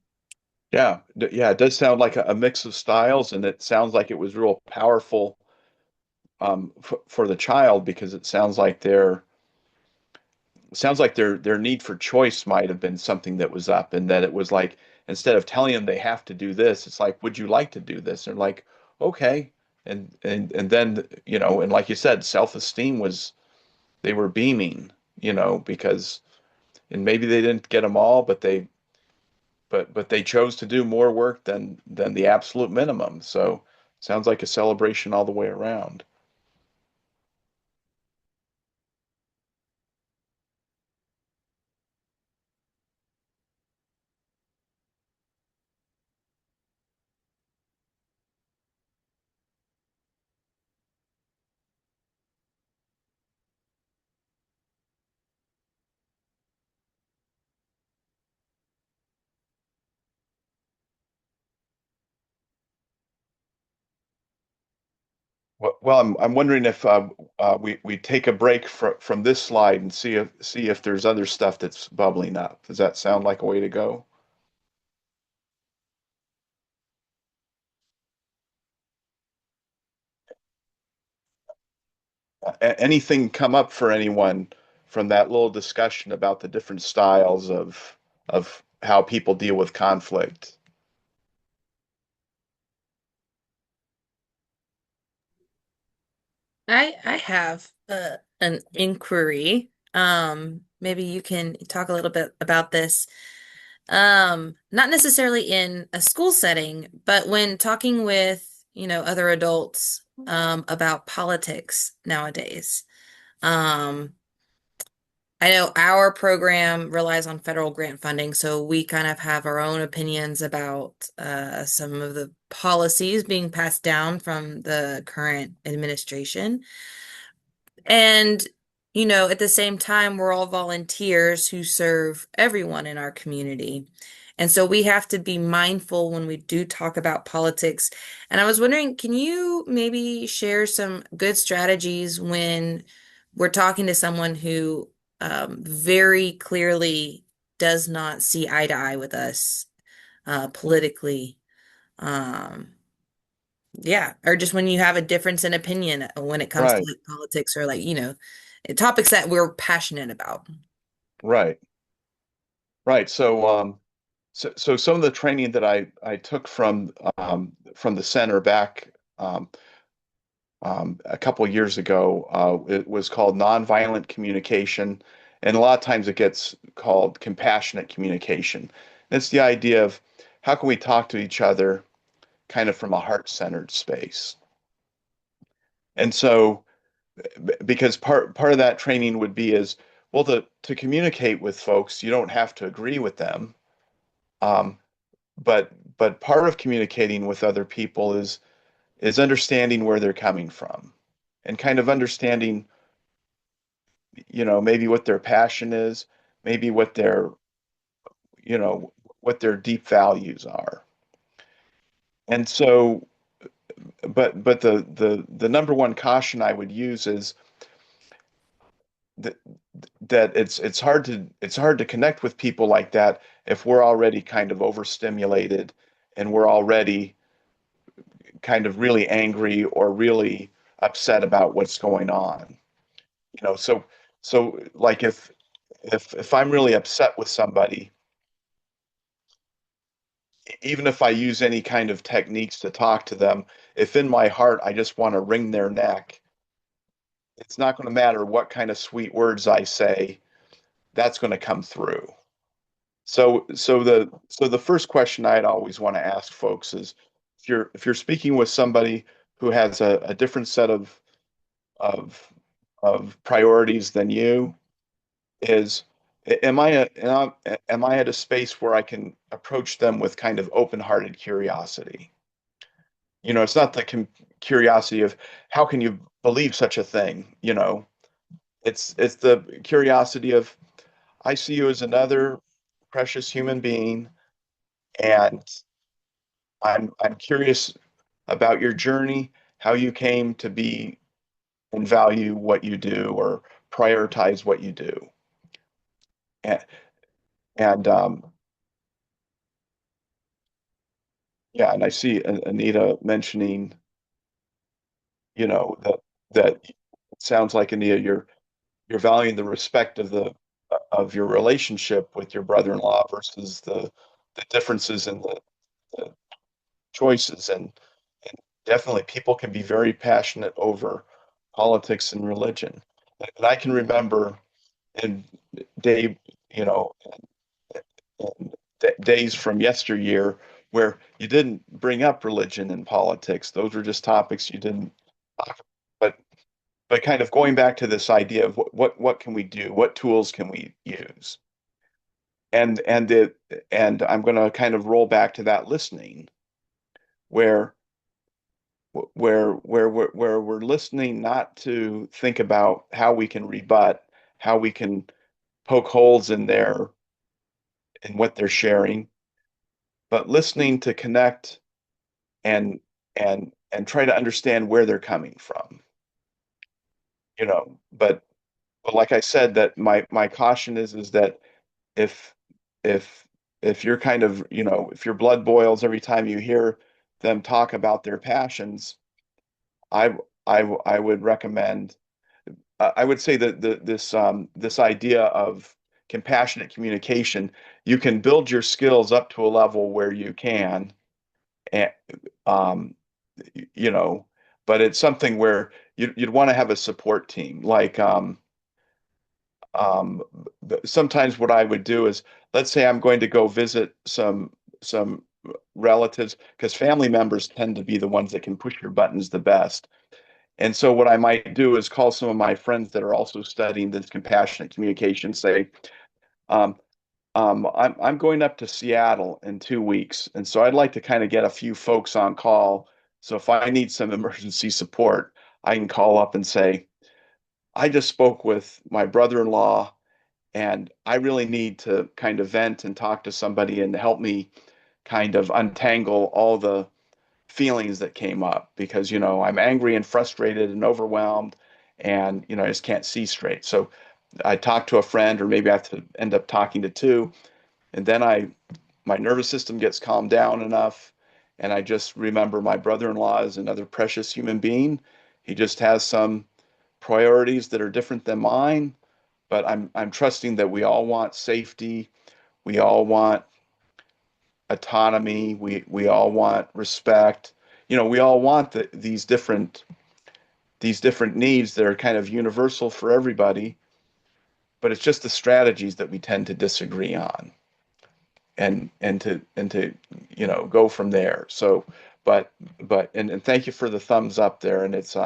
Yeah, yeah, it does sound like a mix of styles, and it sounds like it was real powerful for the child because it sounds like their need for choice might have been something that was up, and that it was like instead of telling them they have to do this, it's like, would you like to do this? And like, okay, and then and like you said, self-esteem was they were beaming, because and maybe they didn't get them all, but they chose to do more work than the absolute minimum. So sounds like a celebration all the way around. Well, I'm wondering if we take a break from this slide and see if there's other stuff that's bubbling up. Does that sound like a way to go? Anything come up for anyone from that little discussion about the different styles of how people deal with conflict? I have an inquiry. Maybe you can talk a little bit about this. Not necessarily in a school setting, but when talking with, other adults about politics nowadays. Um, I know our program relies on federal grant funding, so we kind of have our own opinions about some of the policies being passed down from the current administration. And, at the same time, we're all volunteers who serve everyone in our community. And so we have to be mindful when we do talk about politics. And I was wondering, can you maybe share some good strategies when we're talking to someone who very clearly does not see eye to eye with us politically? Um, yeah, or just when you have a difference in opinion when it comes to Right, like politics or like, topics that we're passionate about. right, right. So some of the training that I took from the center back a couple years ago, it was called nonviolent communication, and a lot of times it gets called compassionate communication. And it's the idea of how can we talk to each other kind of from a heart-centered space. And so, because part of that training would be is, well, to communicate with folks, you don't have to agree with them. Um, but part of communicating with other people is understanding where they're coming from and kind of understanding, maybe what their passion is, maybe you know, what their deep values are. And so, but the number one caution I would use is that it's hard to connect with people like that if we're already kind of overstimulated and we're already kind of really angry or really upset about what's going on. So like if I'm really upset with somebody, even if I use any kind of techniques to talk to them, if in my heart I just want to wring their neck, it's not going to matter what kind of sweet words I say, that's going to come through. So the first question I'd always want to ask folks is if you're speaking with somebody who has a different set of of priorities than you, is am I at a space where I can approach them with kind of open-hearted curiosity? It's not the curiosity of how can you believe such a thing, it's the curiosity of I see you as another precious human being, and I'm curious about your journey, how you came to be and value what you do or prioritize what you do. And, and yeah, and I see Anita mentioning, that it sounds like Anita, you're valuing the respect of your relationship with your brother-in-law versus the differences in the choices. And definitely people can be very passionate over politics and religion. And I can remember in day, you know, in days from yesteryear where you didn't bring up religion and politics. Those were just topics you didn't talk about. But kind of going back to this idea of what can we do? What tools can we use? And I'm going to kind of roll back to that listening where where we're listening not to think about how we can rebut, how we can poke holes in what they're sharing, but listening to connect and and try to understand where they're coming from. But like I said, that my caution is that if if if you're kind of, if your blood boils every time you hear them talk about their passions, I I would recommend, I would say that this idea of compassionate communication, you can build your skills up to a level where you can, and um, you know, but it's something where you'd want to have a support team. Like sometimes what I would do is, let's say I'm going to go visit some relatives, because family members tend to be the ones that can push your buttons the best. And so what I might do is call some of my friends that are also studying this compassionate communication, say, um, I'm going up to Seattle in 2 weeks, and so I'd like to kind of get a few folks on call. So if I need some emergency support, I can call up and say, I just spoke with my brother-in-law, and I really need to kind of vent and talk to somebody and help me kind of untangle all the feelings that came up because, I'm angry and frustrated and overwhelmed and, I just can't see straight. So I talk to a friend, or maybe I have to end up talking to two, and then my nervous system gets calmed down enough, and I just remember my brother-in-law is another precious human being. He just has some priorities that are different than mine, but I'm trusting that we all want safety, we all want autonomy, we all want respect. We all want these different needs that are kind of universal for everybody, but it's just the strategies that we tend to disagree on, and to go from there. So, and thank you for the thumbs up there. And it's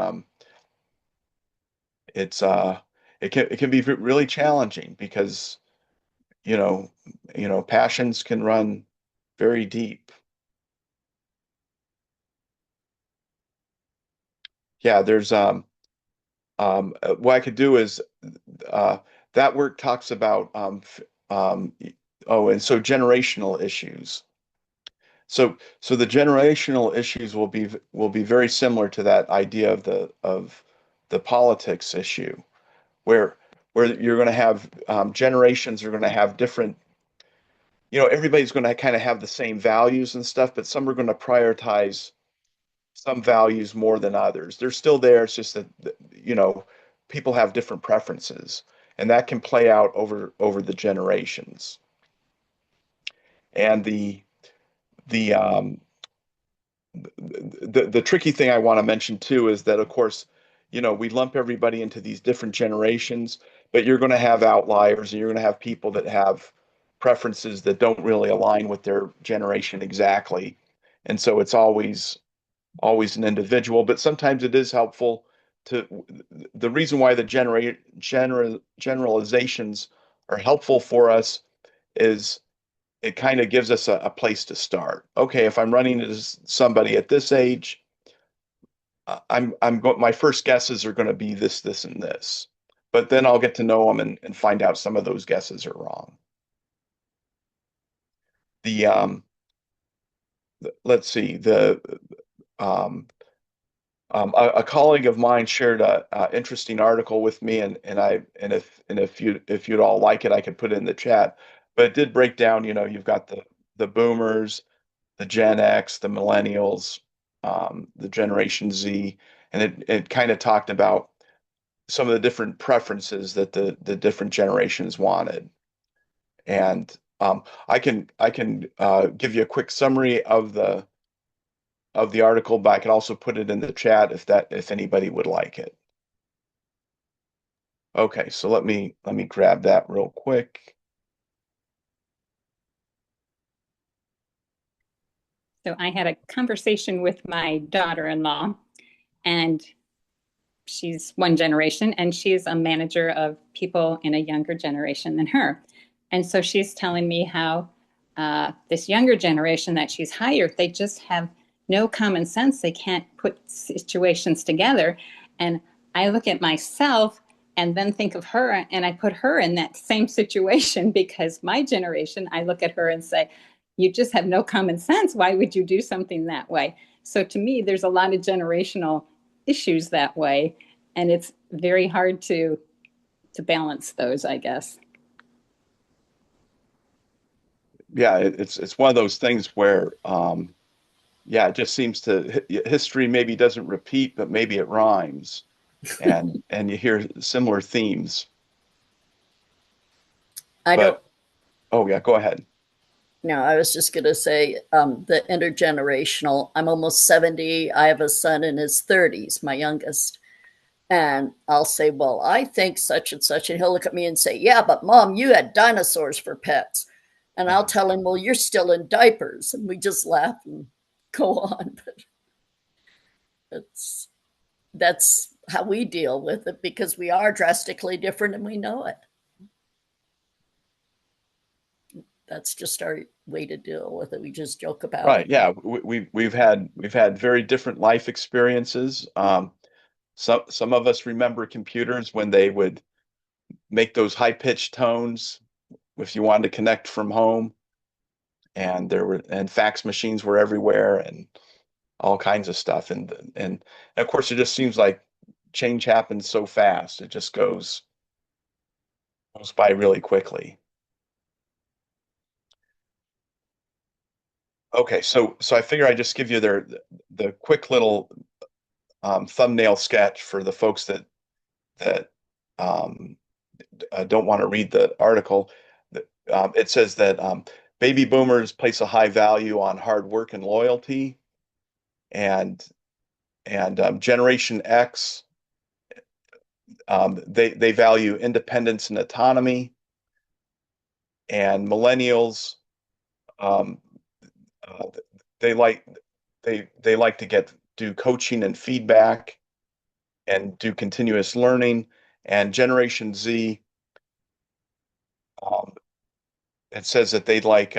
it can be really challenging because you know passions can run very deep. Yeah, there's what I could do is uh, that work talks about oh, and so generational issues. So the generational issues will be very similar to that idea of the politics issue, where you're going to have generations are going to have different. Everybody's going to kind of have the same values and stuff, but some are going to prioritize some values more than others. They're still there. It's just that people have different preferences, and that can play out over the generations. And the the tricky thing I want to mention too is that, of course, we lump everybody into these different generations, but you're going to have outliers, and you're going to have people that have preferences that don't really align with their generation exactly. And so it's always an individual, but sometimes it is helpful to the reason why the generalizations are helpful for us is it kind of gives us a place to start. Okay, if I'm running into somebody at this age, my first guesses are going to be this, and this, but then I'll get to know them and find out some of those guesses are wrong. The let's see um, a colleague of mine shared a interesting article with me, and if you'd all like it, I could put it in the chat. But it did break down. You've got the boomers, the Gen X, the millennials, the Generation Z, and it kind of talked about some of the different preferences that the different generations wanted. And I can give you a quick summary of the article, but I can also put it in the chat if anybody would like it. Okay, so let me grab that real quick. So I had a conversation with my daughter-in-law, and she's one generation, and she's a manager of people in a younger generation than her. And so she's telling me how this younger generation that she's hired, they just have no common sense. They can't put situations together. And I look at myself and then think of her, and I put her in that same situation because my generation, I look at her and say, you just have no common sense. Why would you do something that way? So to me, there's a lot of generational issues that way, and it's very hard to balance those, I guess. Yeah, it's one of those things where yeah, it just seems to history maybe doesn't repeat, but maybe it rhymes, and you hear similar themes. I don't But oh yeah, go ahead. know. I was just going to say the intergenerational. I'm almost 70. I have a son in his 30s, my youngest. And I'll say, well, I think such and such. And he'll look at me and say, yeah, but mom, you had dinosaurs for pets. And I'll tell him, well, you're still in diapers. And we just laugh and go on. But that's how we deal with it because we are drastically different and we know it. That's just our way to deal with it. We just joke about Right. it. Yeah. We've had very different life experiences. Some of us remember computers when they would make those high pitched tones if you wanted to connect from home, and fax machines were everywhere and all kinds of stuff. And of course, it just seems like change happens so fast. It just goes by really quickly. Okay, so I figure I just give you the quick little thumbnail sketch for the folks that um, don't want to read the article. It says that baby boomers place a high value on hard work and loyalty, and Generation X, they value independence and autonomy, and millennials, um, uh, they like they like to do coaching and feedback and do continuous learning, and Generation Z, um, it says that they'd like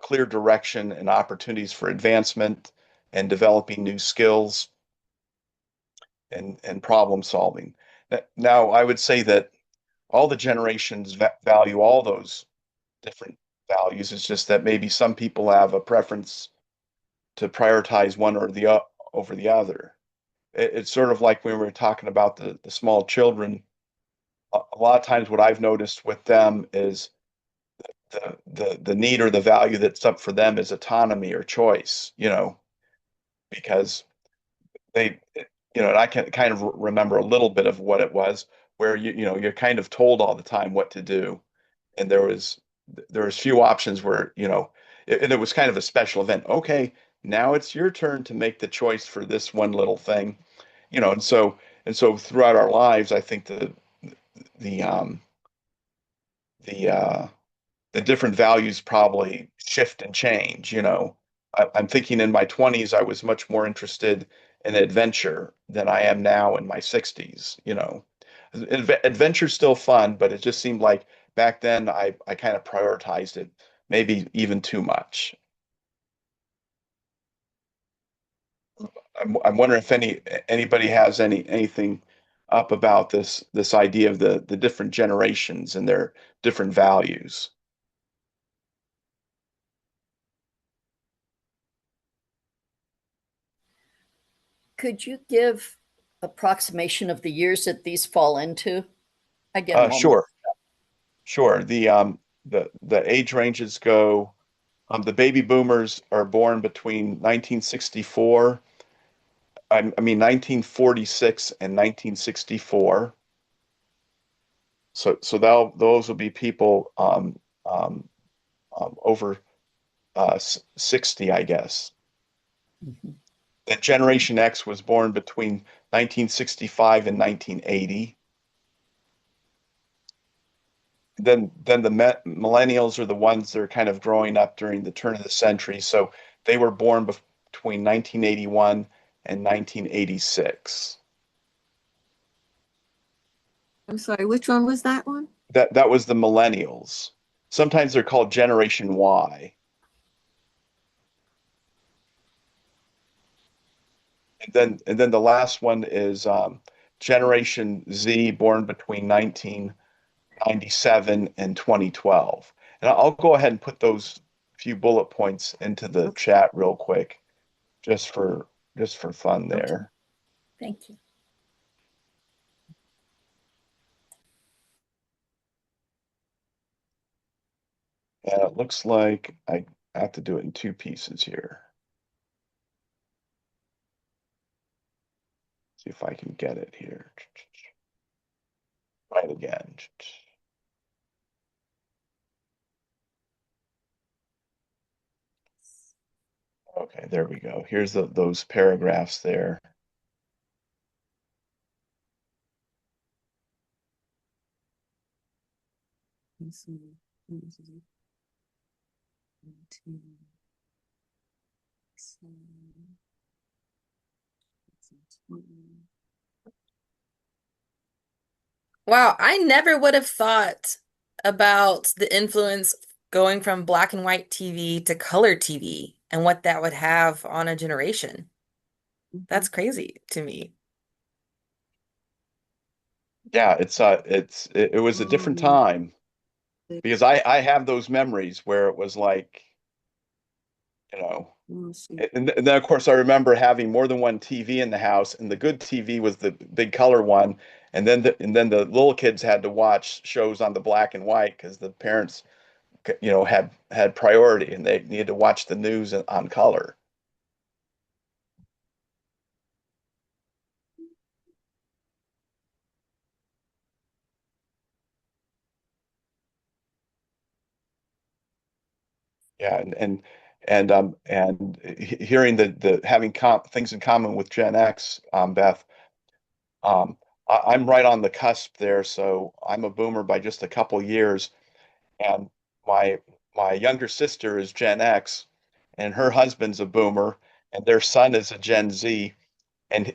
clear direction and opportunities for advancement and developing new skills and problem solving. Now, I would say that all the generations value all those different values. It's just that maybe some people have a preference to prioritize one or over the other. It's sort of like when we were talking about the small children. A lot of times, what I've noticed with them is the need or the value that's up for them is autonomy or choice. Because they, and I can kind of remember a little bit of what it was, where you're kind of told all the time what to do, and there was few options where and it was kind of a special event. Okay, now it's your turn to make the choice for this one little thing, and so throughout our lives, I think the um the uh the different values probably shift and change. I'm thinking in my 20s, I was much more interested in adventure than I am now in my 60s. Adventure's still fun, but it just seemed like back then I kind of prioritized it, maybe even too much. I'm wondering if anybody has anything up about this idea of the different generations and their different values. Could you give approximation of the years that these fall into? I get them all mixed. Sure, sure. The age ranges go. The baby boomers are born between 1964, I mean 1946 and 1964. So those will be people um, over 60, I guess. Mhm. That Generation X was born between 1965 and 1980. Then the millennials are the ones that are kind of growing up during the turn of the century. So they were born between 1981 and 1986. I'm sorry, which one was that one? That was the millennials. Sometimes they're called Generation Y. And then the last one is Generation Z, born between 1997 and 2012. And I'll go ahead and put those few bullet points into the Okay. chat real quick, just for fun Okay. there. Thank you. And it looks like I have to do it in two pieces here. See if I can get it here. Try it again. Okay, there we go. Here's those paragraphs there. Wow, I never would have thought about the influence going from black and white TV to color TV and what that would have on a generation. That's crazy to me. Yeah, it was a different time because I have those memories where it was like, you know, and then of course I remember having more than one TV in the house, and the good TV was the big color one, and then the little kids had to watch shows on the black and white because the parents, had priority and they needed to watch the news on color. Yeah, and hearing the having things in common with Gen X, Beth, I'm right on the cusp there, so I'm a boomer by just a couple years, and my my younger sister is Gen X, and her husband's a boomer, and their son is a Gen Z, and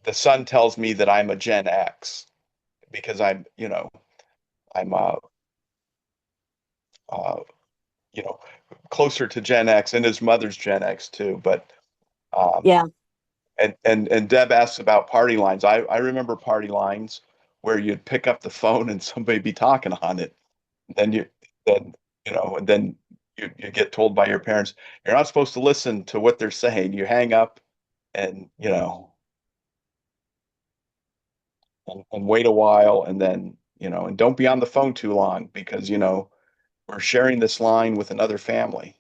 the son tells me that I'm a Gen X because I'm uh, you know, closer to Gen X, and his mother's Gen X too. But um, Yeah. and Deb asks about party lines. I remember party lines where you'd pick up the phone and somebody be talking on it. Then then and then you get told by your parents you're not supposed to listen to what they're saying. You hang up and and wait a while, and then and don't be on the phone too long because we're sharing this line with another family.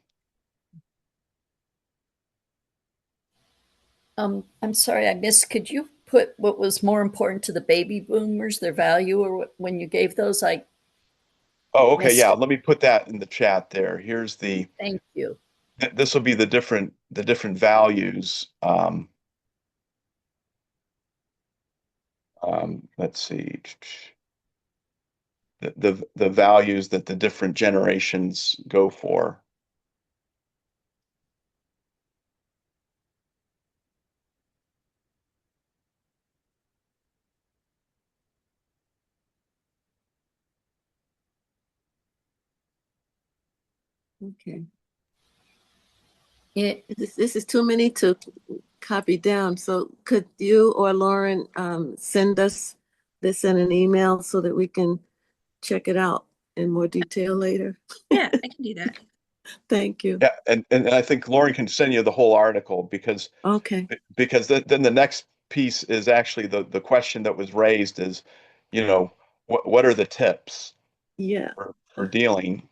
I'm sorry, I missed. Could you put what was more important to the baby boomers, their value, or when you gave those? I Oh, okay, missed yeah. it. Let me put that in the chat there. Here's the Thank you. this will be the different values. Let's see. The values that the different generations go for. Okay. It, This is too many to copy down. So could you or Lauren send us this in an email so that we can check it out in more detail later? Yeah, I can do that. Thank you. Yeah, and I think Lauren can send you the whole article Okay. because then the next piece is actually the question that was raised is, what are the tips Yeah. for dealing?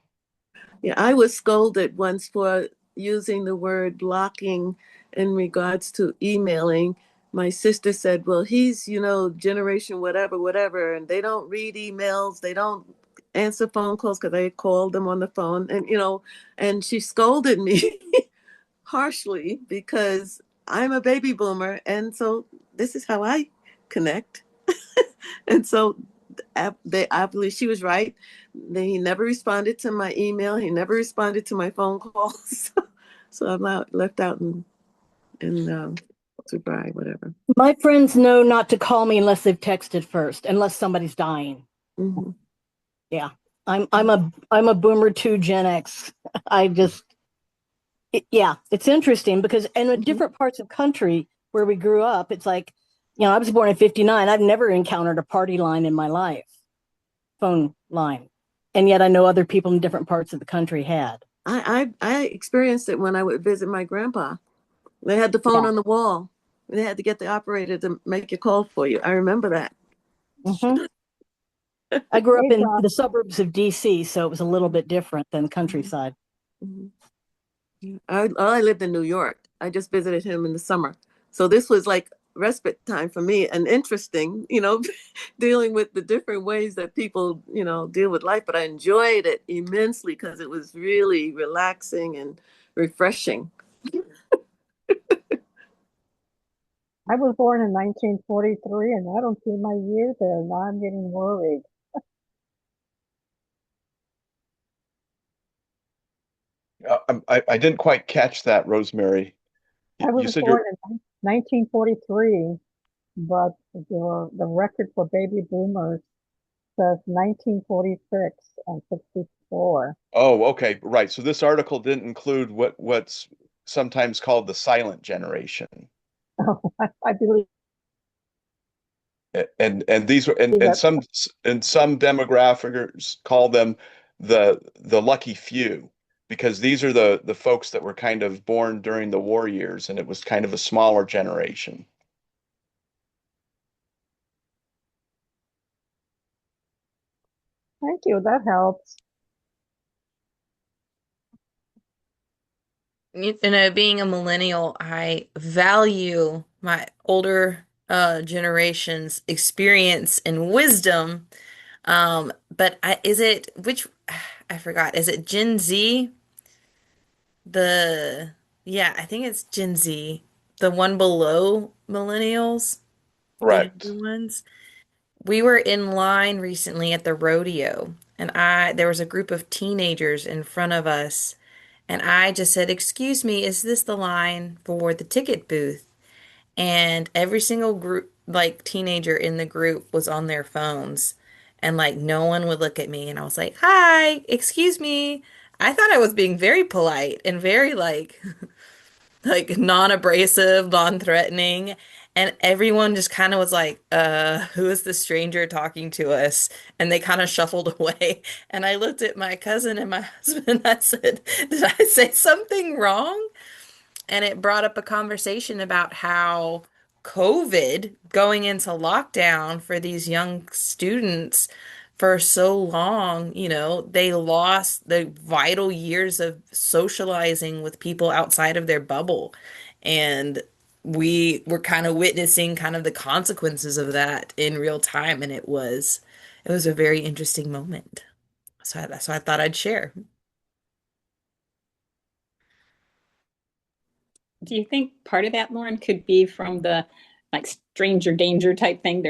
Yeah, I was scolded once for using the word blocking in regards to emailing. My sister said, well, he's, generation whatever, whatever, and they don't read emails, they don't answer phone calls because I called them on the phone, and she scolded me harshly because I'm a baby boomer, and so this is how I connect. And so I believe she was right. He never responded to my email. He never responded to my phone calls. So I'm left out in Dubai, whatever. My friends know not to call me unless they've texted first, unless somebody's dying. Mm-hmm. Yeah. I'm a boomer too, Gen X. I just yeah, it's interesting because in Mm-hmm. different parts of country where we grew up, it's like, I was born in 59. I've never encountered a party line in my life, phone line. And yet I know other people in different parts of the country had. I experienced it when I would visit my grandpa. They had the phone Yeah. on the wall. They had to get the operator to make a call for you. I remember that. Mm-hmm. I grew up Hey, in Doc. the suburbs of DC, so it was a little bit different than the countryside. Mm-hmm. I lived in New York. I just visited him in the summer. So this was like respite time for me and interesting, dealing with the different ways that people, deal with life. But I enjoyed it immensely because it was really relaxing and refreshing. I was born in 1943 and I don't see my year there. Now I'm getting worried. I didn't quite catch that, Rosemary. I You was said born you're, in 1943, but the record for baby boomers says 1946 and 64. oh, okay, right. So this article didn't include what's sometimes called the silent generation. I believe And these were that. and some demographers call them the lucky few because these are the folks that were kind of born during the war years and it was kind of a smaller generation. Thank you. That helps. Being a millennial, I value my older generation's experience and wisdom. But is it which I forgot, is it Gen Z? The Yeah, I think it's Gen Z, the one below millennials, the younger Correct. ones. We were in line recently at the rodeo, and I there was a group of teenagers in front of us, and I just said, "Excuse me, is this the line for the ticket booth?" And every single group, like teenager in the group, was on their phones, and like no one would look at me, and I was like, "Hi, excuse me." I thought I was being very polite and very like non-abrasive, non-threatening. And everyone just kind of was like, who is this stranger talking to us? And they kind of shuffled away. And I looked at my cousin and my husband and I said, did I say something wrong? And it brought up a conversation about how COVID going into lockdown for these young students for so long, they lost the vital years of socializing with people outside of their bubble. And we were kind of witnessing kind of the consequences of that in real time. And it was a very interesting moment. So I thought I'd share. Do you think part of that, Lauren, could be from the like stranger danger type thing?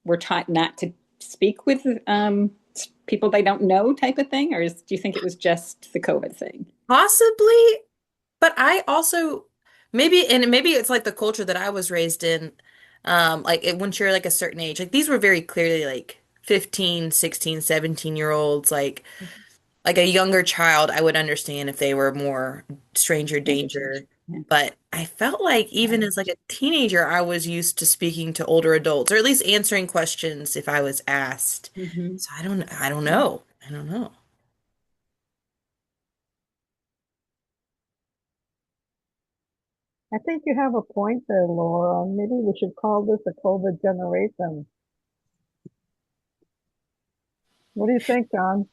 We're taught not to speak with people they don't know type of thing, or do you think it was just the COVID thing? Possibly. But I also maybe it's like the culture that I was raised in. Once you're like a certain age, like these were very clearly like 15, 16, 17-year-olds, like a younger child, I would understand if they were more stranger Stranger danger. danger. Yeah. But I felt like even as like a teenager, I was used to speaking to older adults or at least answering questions if I was asked. Mm-hmm. So I don't know. I don't know. I think you have a point there, Laura. Maybe we should call this a COVID generation. What do you think, John?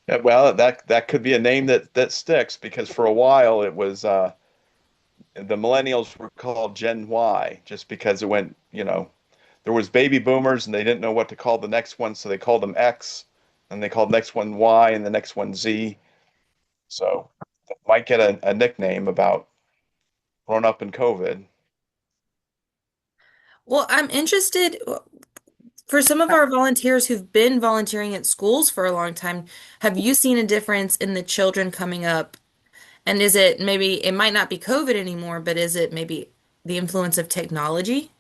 Yeah, well, that could be a name that sticks because for a while it was the millennials were called Gen Y just because it went, there was baby boomers and they didn't know what to call the next one, so they called them X, and they called the next one Y and the next one Z. So might get a nickname about growing up in COVID. Well, I'm interested. For some of our volunteers who've been volunteering at schools for a long time, have you seen a difference in the children coming up? And is it maybe it might not be COVID anymore, but is it maybe the influence of technology?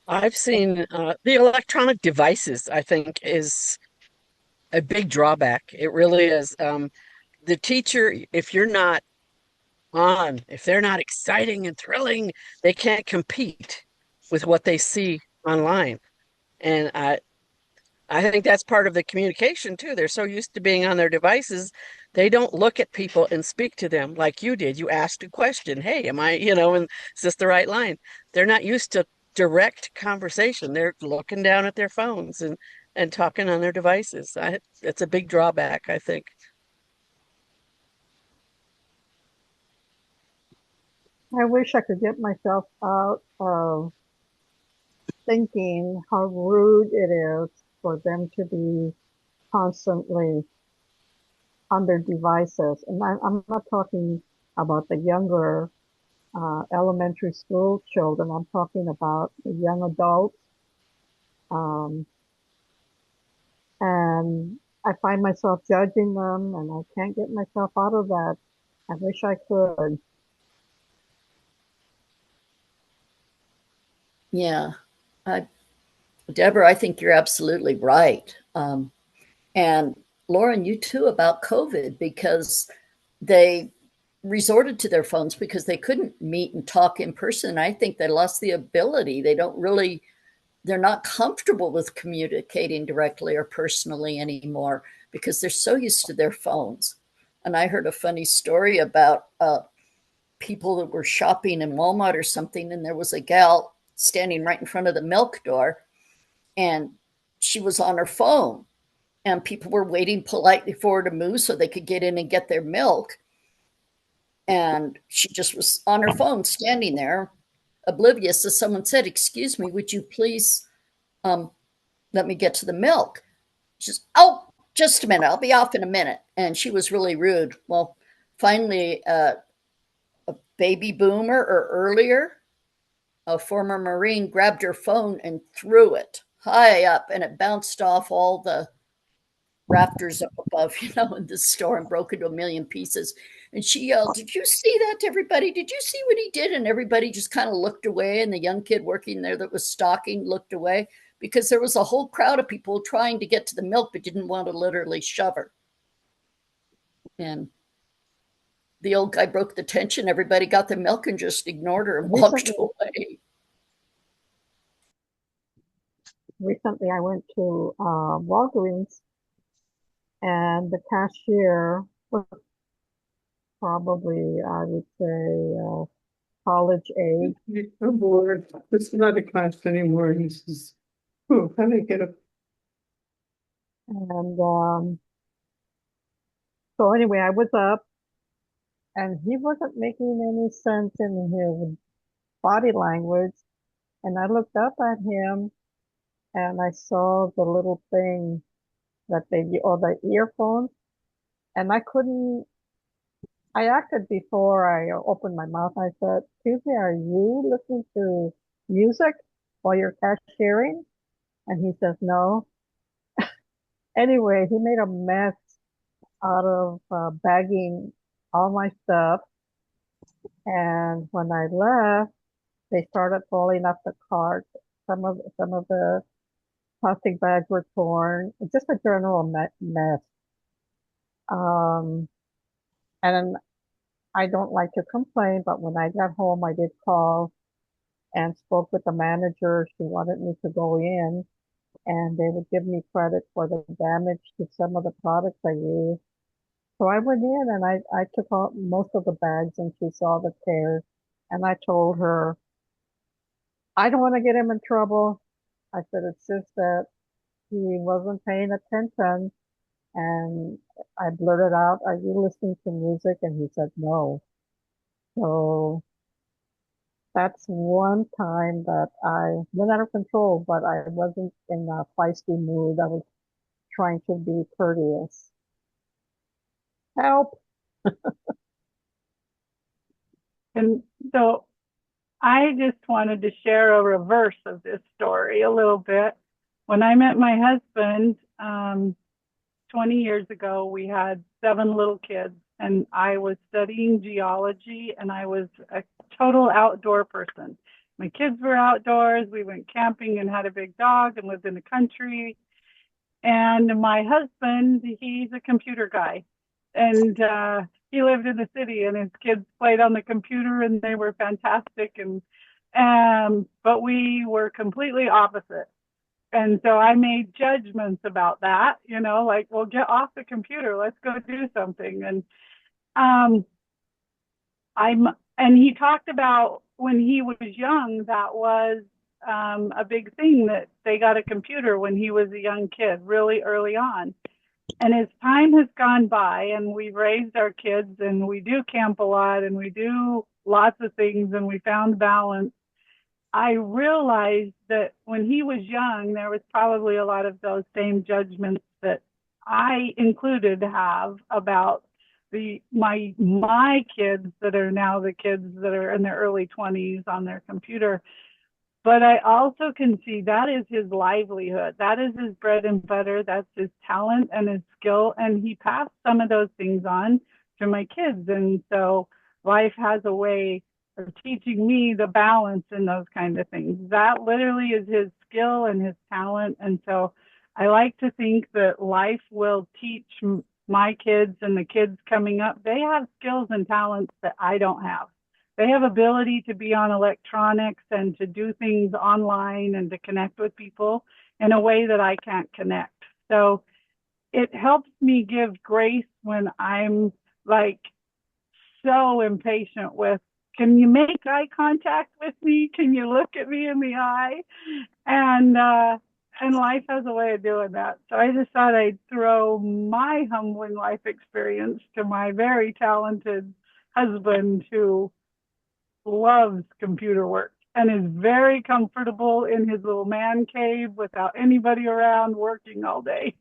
I've seen the electronic devices, I think, is a big drawback. It really is. The teacher, if you're not if they're not exciting and thrilling, they can't compete with what they see online. And I think that's part of the communication too. They're so used to being on their devices, they don't look at people and speak to them like you did. You asked a question, "Hey, am I, and is this the right line?" They're not used to direct conversation. They're looking down at their phones and talking on their devices. It's a big drawback, I think. I wish I could get myself out of thinking how rude it is for them to be constantly on their devices. And I'm not talking about the younger elementary school children. I'm talking about the young adults. Um, and I find myself judging them and I can't get myself out of that. I wish I could. Yeah. I, Deborah, I think you're absolutely right. And Lauren, you too about COVID, because they resorted to their phones because they couldn't meet and talk in person. I think they lost the ability. They're not comfortable with communicating directly or personally anymore because they're so used to their phones. And I heard a funny story about people that were shopping in Walmart or something, and there was a gal standing right in front of the milk door, and she was on her phone, and people were waiting politely for her to move so they could get in and get their milk. And she just was on her phone, standing there, oblivious. So someone said, "Excuse me, would you please um, let me get to the milk?" She's, "Oh, just a minute. I'll be off in a minute." And she was really rude. Well, finally, a baby boomer or earlier, a former Marine, grabbed her phone and threw it high up, and it bounced off all the rafters up above, in the store and broke into a million pieces. And she yelled, "Did you see that, everybody? Did you see what he did?" And everybody just kind of looked away. And the young kid working there that was stocking looked away because there was a whole crowd of people trying to get to the milk but didn't want to literally shove her. And the old guy broke the tension. Everybody got the milk and just ignored her and walked Recently, away. recently I went to Walgreens and the cashier was probably, I would say, college age. I'm bored. This is not a class anymore. This is, oh, how did I get up? And so anyway, I was up and he wasn't making any sense in his body language. And I looked up at him and I saw the little thing that or the earphones, and I acted before I opened my mouth. I said, "Excuse me, are you listening to music while you're cashiering?" And he says, "No." Anyway, he made a mess out of bagging all my stuff. And when I left, they started falling off the cart. Some of the plastic bags were torn. Just a general mess. Um, and I don't like to complain, but when I got home, I did call and spoke with the manager. She wanted me to go in and they would give me credit for the damage to some of the products I used. So I went in and I took out most of the bags and she saw the tears. And I told her, "I don't want to get him in trouble." I said, "It's just that he wasn't paying attention." And I blurted out, "Are you listening to music?" And he said, "No." So that's one time that I went out of control, but I wasn't in a feisty mood. I was trying to be courteous. Help. And so I just wanted to share a reverse of this story a little bit. When I met my husband 20 years ago, we had 7 little kids, and I was studying geology, and I was a total outdoor person. My kids were outdoors. We went camping and had a big dog and lived in the country. And my husband, he's a computer guy. And he lived in the city and his kids played on the computer and they were fantastic. And but we were completely opposite. And so I made judgments about that, like, well, get off the computer, let's go do something. And um I'm and he talked about when he was young, that was a big thing, that they got a computer when he was a young kid, really early on. And as time has gone by and we've raised our kids and we do camp a lot and we do lots of things and we found balance, I realized that when he was young, there was probably a lot of those same judgments that I included have about my kids that are now the kids that are in their early 20s on their computer. But I also can see that is his livelihood. That is his bread and butter. That's his talent and his skill. And he passed some of those things on to my kids. And so life has a way of teaching me the balance in those kind of things. That literally is his skill and his talent. And so I like to think that life will teach my kids and the kids coming up. They have skills and talents that I don't have. They have ability to be on electronics and to do things online and to connect with people in a way that I can't connect. So it helps me give grace when I'm like so impatient with, can you make eye contact with me? Can you look at me in the eye? And life has a way of doing that. So I just thought I'd throw my humbling life experience to my very talented husband who loves computer work and is very comfortable in his little man cave without anybody around working all day.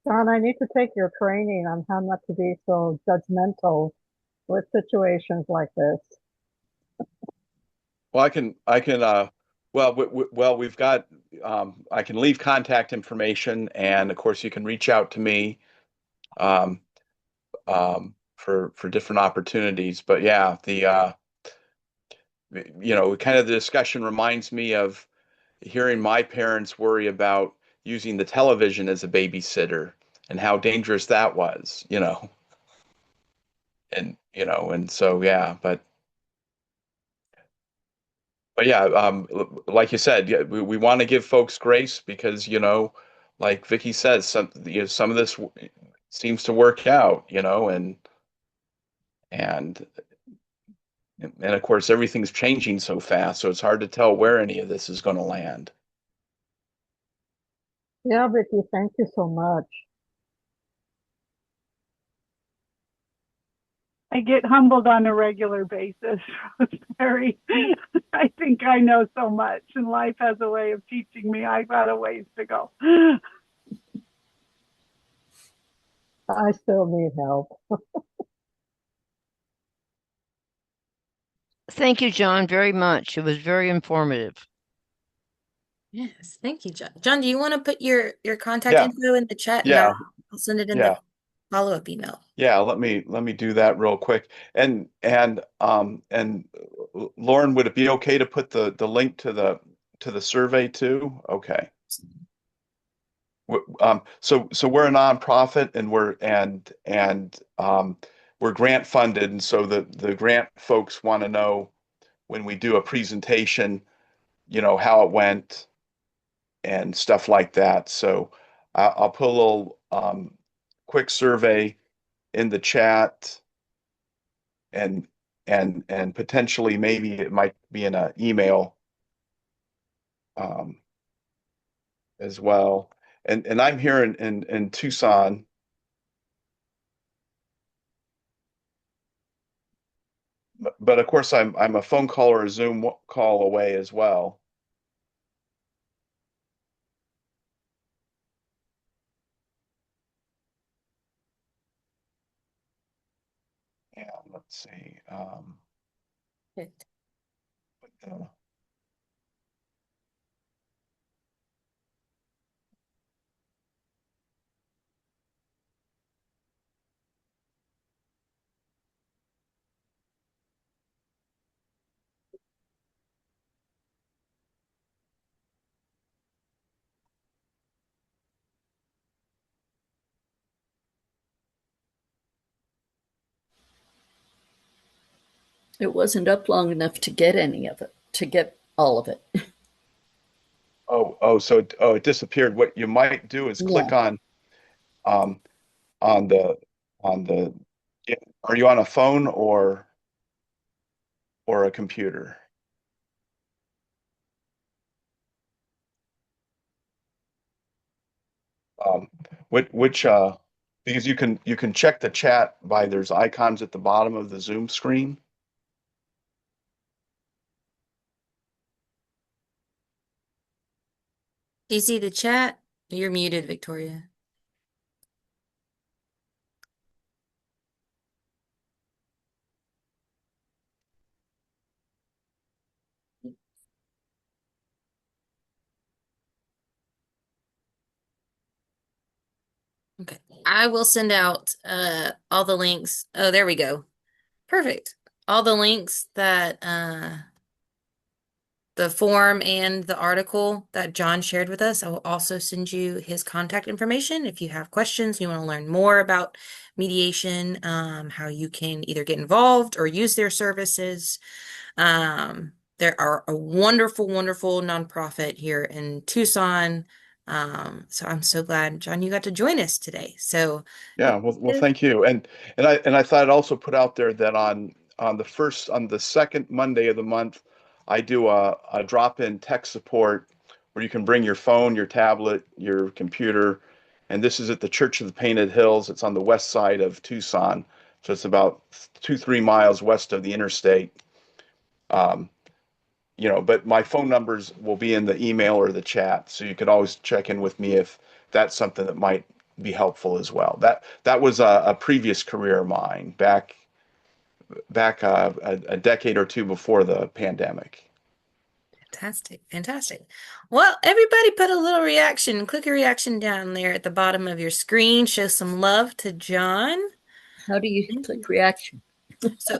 John, I need to take your training on how not to be so judgmental with situations like this. Well, well, we've got, I can leave contact information, and of course, you can reach out to me, um, for different opportunities. But yeah, kind of the discussion reminds me of hearing my parents worry about using the television as a babysitter and how dangerous that was, and so yeah, but yeah, like you said, yeah, we want to give folks grace because, like Vicky says, some of this seems to work out, and and of course everything's changing so fast, so it's hard to tell where any of this is going to land. Yeah, Vicky, thank you so much. I get humbled on a regular basis. Rosemary. I think I know so much, and life has a way of teaching me I've got a ways to go. I still need help. Thank you, John, very much. It was very informative. Yes, thank you, John. John, do you want to put your contact Yeah, info in the chat and yeah, I'll send it in the yeah. follow-up email. Yeah, let me do that real quick. And Lauren, would it be okay to put the link to the survey too? Okay. So we're a nonprofit, and we're grant funded, and so the grant folks want to know when we do a presentation, how it went and stuff like that. So I'll put a little quick survey in the chat, and and potentially maybe it might be in an email, um, as well. And I'm here in Tucson, but of course I'm a phone call or a Zoom call away as well. Yeah, let's see. Uh, It wasn't up long enough to get any of it, to get all of it. it disappeared. What you might do is Yeah. click um on the on the yeah, are you on a phone or a computer? Um, which because you can check the chat by there's icons at the bottom of the Zoom screen. Do you see the chat? You're muted, Victoria. I will send out all the links. Oh, there we go. Perfect. All the links that the form and the article that John shared with us. I will also send you his contact information if you have questions, you want to learn more about mediation, how you can either get involved or use their services. There are a wonderful, wonderful nonprofit here in Tucson. So I'm so glad, John, you got to join us today. So Yeah, well, thank you. And I thought I'd also put out there that on the second Monday of the month, I do a drop-in tech support where you can bring your phone, your tablet, your computer, and this is at the Church of the Painted Hills. It's on the west side of Tucson, so it's about 2, 3 miles west of the interstate. Um, but my phone numbers will be in the email or the chat, so you can always check in with me if that's something that might be helpful as well. That was a previous career of mine back a decade or two before the pandemic. Fantastic, fantastic. Well, everybody put a little reaction, click a reaction down there at the bottom of your screen. Show some love to John. How do you click reaction? So,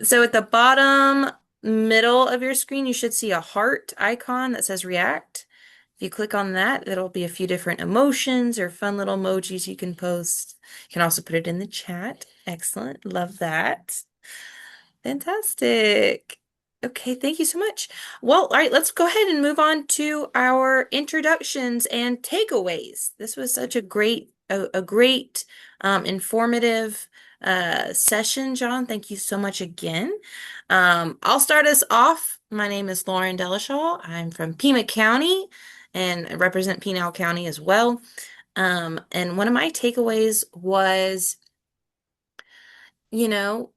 so at the bottom middle of your screen, you should see a heart icon that says react. If you click on that, it'll be a few different emotions or fun little emojis you can post. You can also put it in the chat. Excellent. Love that. Fantastic. Okay, thank you so much. Well, all right, let's go ahead and move on to our introductions and takeaways. This was such a great, informative session, John. Thank you so much again. I'll start us off. My name is Lauren Delishaw. I'm from Pima County and I represent Pinal County as well. And one of my takeaways was, you know,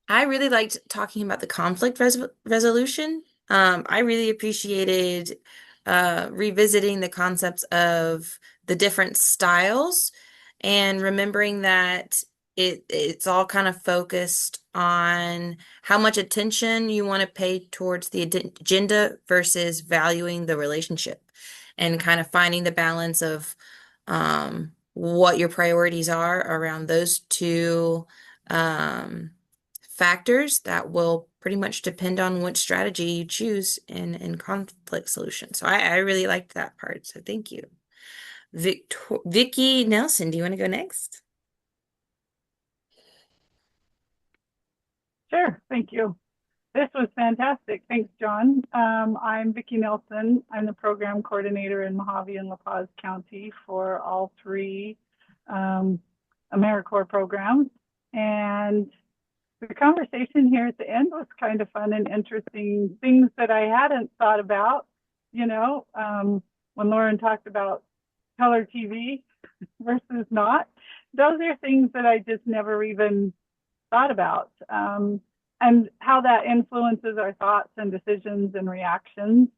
I really liked talking about the conflict resolution. I really appreciated revisiting the concepts of the different styles and remembering that it's all kind of focused on how much attention you want to pay towards the agenda versus valuing the relationship and kind of finding the balance of what your priorities are around those two factors that will pretty much depend on what strategy you choose in conflict solution. So I really liked that part. So thank you. Vicki Nelson, do you want to go next? Sure, thank you. This was fantastic. Thanks, John. I'm Vicki Nelson. I'm the program coordinator in Mojave and La Paz County for all three AmeriCorps programs. And the conversation here at the end was kind of fun and interesting. Things that I hadn't thought about, when Lauren talked about color TV versus not, those are things that I just never even thought about. And how that influences our thoughts and decisions and reactions.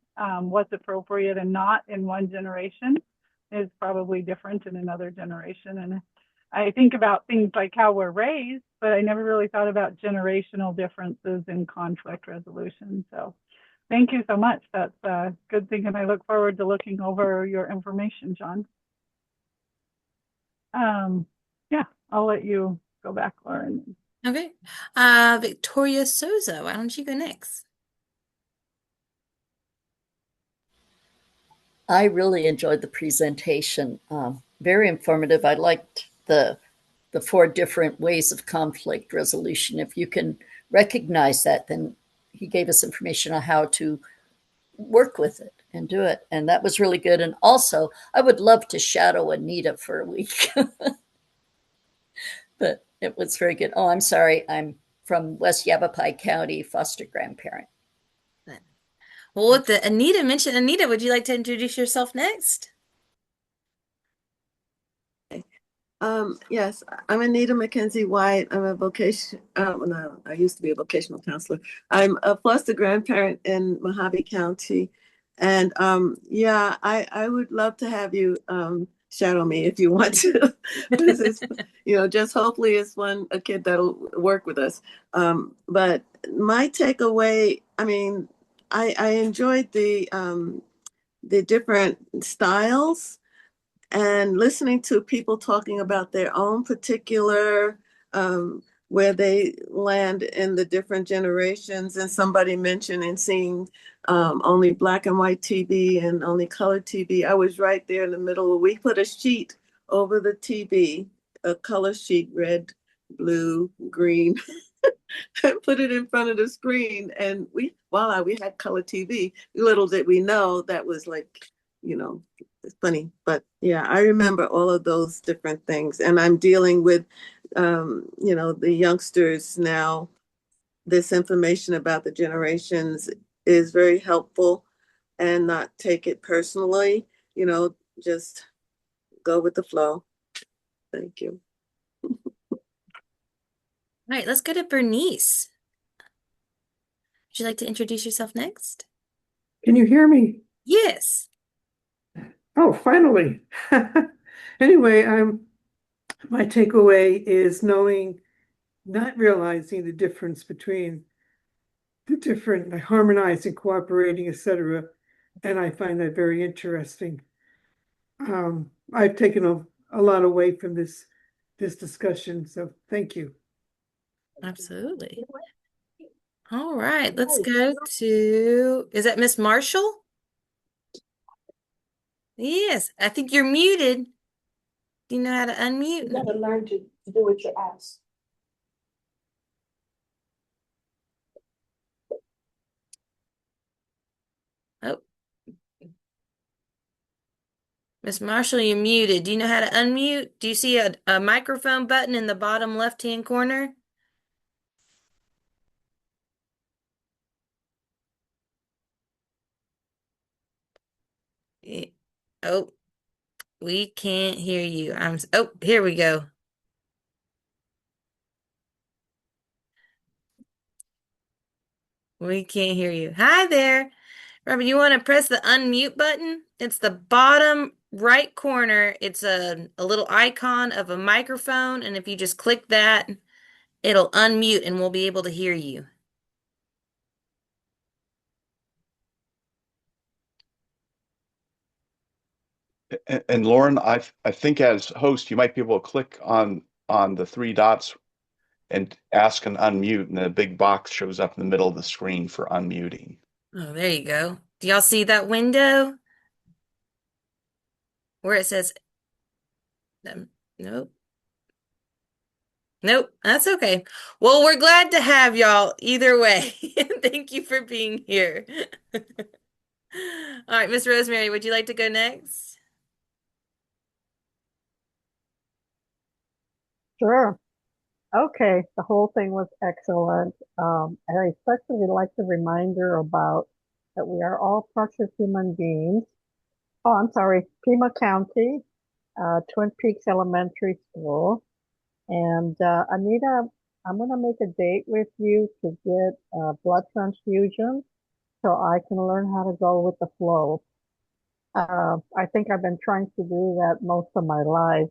What's appropriate and not in one generation is probably different in another generation. And I think about things like how we're raised, but I never really thought about generational differences in conflict resolution. So thank you so much. That's a good thing. And I look forward to looking over your information, John. Yeah, I'll let you go back, Lauren. Okay. Victoria Souza, why don't you go next? I really enjoyed the presentation. Very informative. I liked the 4 different ways of conflict resolution. If you can recognize that, then he gave us information on how to work with it and do it. And that was really good. And also, I would love to shadow Anita for a week. But it was very good. Oh, I'm sorry. I'm from West Yavapai County, foster grandparent. Well, with the Anita mentioned, Anita, would you like to introduce yourself next? Yes, I'm Anita McKenzie White. I'm a no, I used to be a vocational counselor. I'm a foster grandparent in Mojave County. And yeah, I would love to have you shadow me if you want to. This is, just hopefully it's a kid that'll work with us. But my takeaway, I enjoyed the different styles. and listening to people talking about their own particular where they land in the different generations, and somebody mentioning seeing only black and white TV and only color TV. I was right there in the middle. We put a sheet over the TV, a color sheet, red, blue, green, and put it in front of the screen. And voila, we had color TV. Little did we know that was like, it's funny. But yeah, I remember all of those different things. And I'm dealing with, the youngsters now. This information about the generations is very helpful, and not take it personally, just go with the flow. Thank you. All right, let's go to Bernice. Would you like to introduce yourself next? Can you hear me? Yes. Oh, finally. Anyway, my takeaway is not realizing the difference between the different harmonizing, cooperating, etc. And I find that very interesting. I've taken a lot away from this discussion, so thank you. Absolutely. All right, let's go to, is that Miss Marshall? Yes, I think you're muted. Do you know how to unmute? You gotta learn to do what you're asked. Oh. Miss Marshall, you're muted. Do you know how to unmute? Do you see a microphone button in the bottom left-hand corner? Oh, we can't hear you. Oh, here we go. We can't hear you. Hi there. Robert, you want to press the unmute button? It's the bottom right corner. It's a little icon of a microphone, and if you just click that, it'll unmute and we'll be able to hear you. And Lauren, I think as host, you might be able to click on the three dots and ask an unmute, and then a big box shows up in the middle of the screen for unmuting. Oh, there you go. Do y'all see that window where it says, nope. Nope, that's okay. Well, we're glad to have y'all either way. Thank you for being here. All right, Miss Rosemary, would you like to go next? Sure. Okay, the whole thing was excellent. And I especially like the reminder about that we are all precious human beings. Oh, I'm sorry, Pima County, Twin Peaks Elementary School. And Anita, I'm going to make a date with you to get blood transfusion so I can learn how to go with the flow. I think I've been trying to do that most of my life.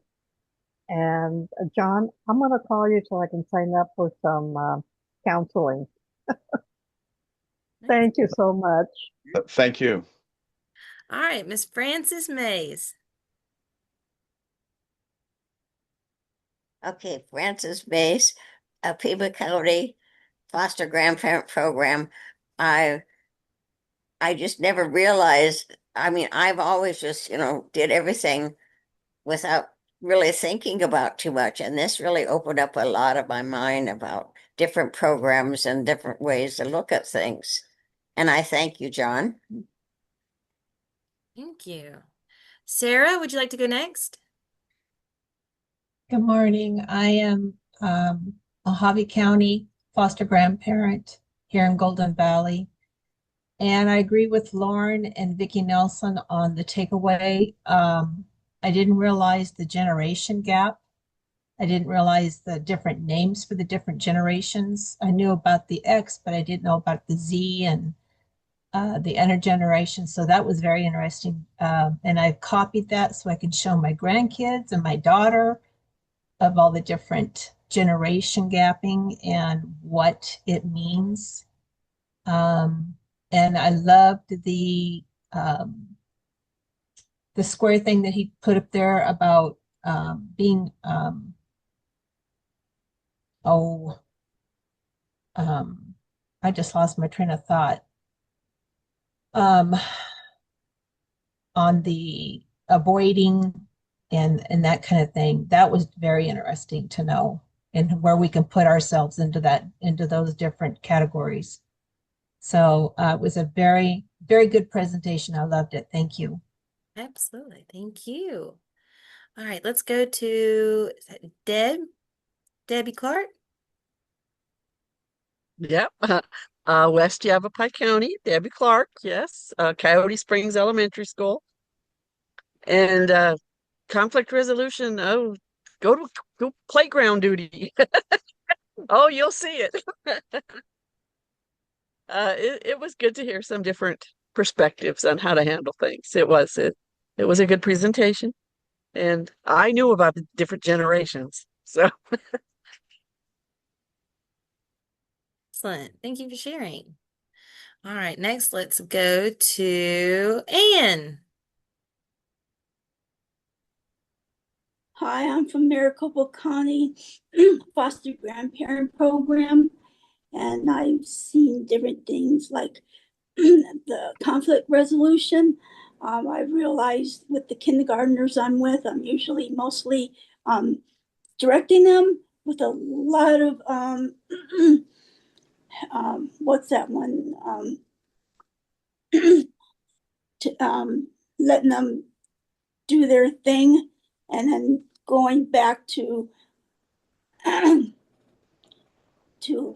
And John, I'm going to call you so I can sign up for some counseling. Thank you so much. Thank you. All right, Miss Frances Mays. Okay, Frances Mays, Pima County Foster Grandparent Program. I just never realized. I mean, I've always just, did everything without really thinking about too much. And this really opened up a lot of my mind about different programs and different ways to look at things. And I thank you, John. Thank you. Sarah, would you like to go next? Good morning. I am a Hobby County foster grandparent here in Golden Valley. And I agree with Lauren and Vicki Nelson on the takeaway. I didn't realize the generation gap. I didn't realize the different names for the different generations. I knew about the X, but I didn't know about the Z and the intergeneration. So that was very interesting. And I've copied that so I can show my grandkids and my daughter of all the different generation gapping and what it means. And I loved the the square thing that he put up there about being oh I just lost my train of thought. Um, on the avoiding and that kind of thing. That was very interesting to know and where we can put ourselves into those different categories. So it was a very, very good presentation. I loved it. Thank you. Absolutely. Thank you. All right, let's go to is that Debbie Clark. Yep. West Yavapai County, Debbie Clark, yes. Coyote Springs Elementary School. And conflict resolution, oh, go playground duty. Oh, you'll see it. It was good to hear some different perspectives on how to handle things. It was a good presentation, and I knew about the different generations. So Excellent. Thank you for sharing. All right, next let's go to Anne. Hi, I'm from Maricopa County Foster Grandparent Program, and I've seen different things like the conflict resolution. I realized with the kindergartners I'm with, I'm usually mostly directing them with a lot of what's that one? Letting them do their thing and then going back to to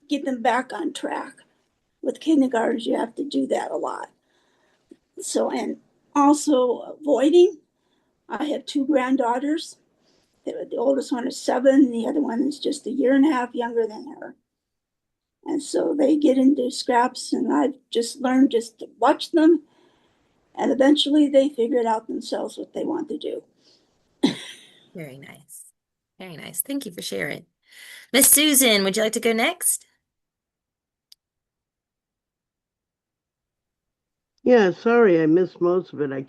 get them back on track. With kindergartens, you have to do that a lot. So, and also avoiding. I have two granddaughters. The oldest one is 7, and the other one is just a year and a half younger than her. And so they get into scraps, and I've just learned just to watch them, and eventually they figure it out themselves what they want to do. Very nice. Very nice. Thank you for sharing. Miss Susan, would you like to go next? Yeah, sorry, I missed most of it. I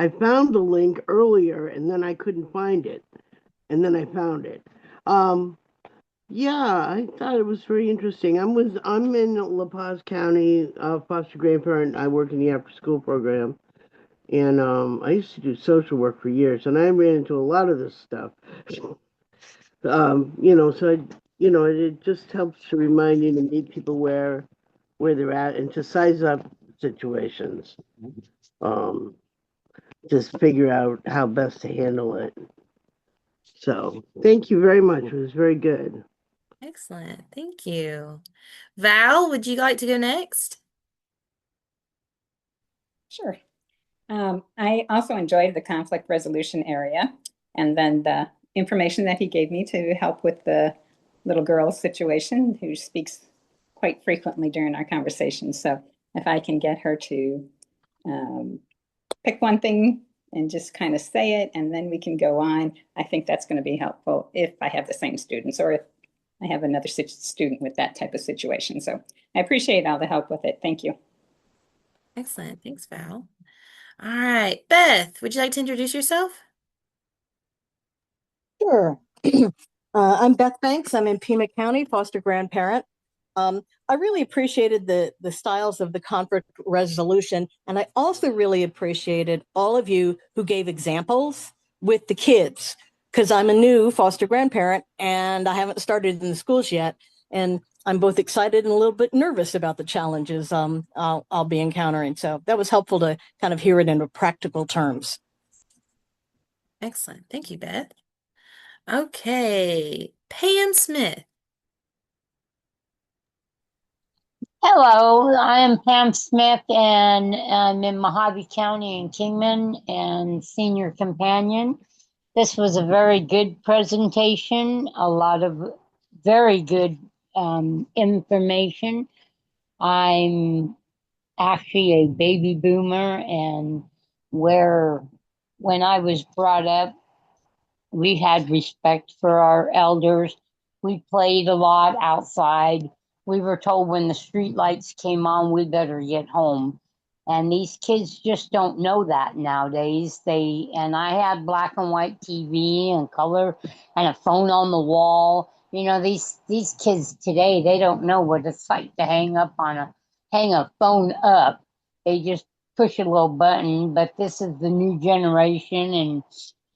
found the link earlier and then I couldn't find it. And then I found it. Um, yeah, I thought it was very interesting. I'm in La Paz County, foster grandparent. I work in the after school program. And I used to do social work for years and I ran into a lot of this stuff. It just helps to remind you to meet people where they're at and to size up situations. Um, just figure out how best to handle it. So thank you very much. It was very good. Excellent. Thank you. Val, would you like to go next? Sure. I also enjoyed the conflict resolution area and then the information that he gave me to help with the little girl situation who speaks quite frequently during our conversations. So if I can get her to pick one thing and just kind of say it, and then we can go on, I think that's going to be helpful if I have the same students or if I have another student with that type of situation. So I appreciate all the help with it. Thank you. Excellent. Thanks, Val. All right. Beth, would you like to introduce yourself? Sure. I'm Beth Banks. I'm in Pima County, foster grandparent. I really appreciated the styles of the conflict resolution, and I also really appreciated all of you who gave examples with the kids, because I'm a new foster grandparent and I haven't started in the schools yet, and I'm both excited and a little bit nervous about the challenges I'll be encountering. So that was helpful to kind of hear it in practical terms. Excellent. Thank you, Beth. Okay. Pam Smith. Hello, I am Pam Smith, and I'm in Mojave County in Kingman and senior companion. This was a very good presentation, a lot of very good information. I'm actually a baby boomer, and where when I was brought up, we had respect for our elders. We played a lot outside. We were told when the street lights came on, we better get home. And these kids just don't know that nowadays. And I had black and white TV and color and a phone on the wall. You know, these kids today, they don't know what it's like to hang a phone up. They just push a little button, but this is the new generation, and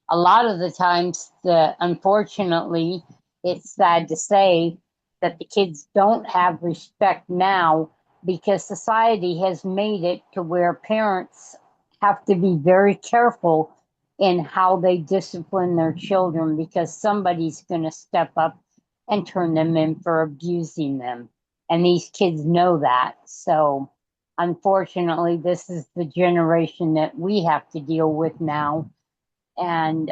a lot of the times, unfortunately, it's sad to say that the kids don't have respect now because society has made it to where parents have to be very careful in how they discipline their children because somebody's going to step up and turn them in for abusing them. And these kids know that. So, unfortunately, this is the generation that we have to deal with now. And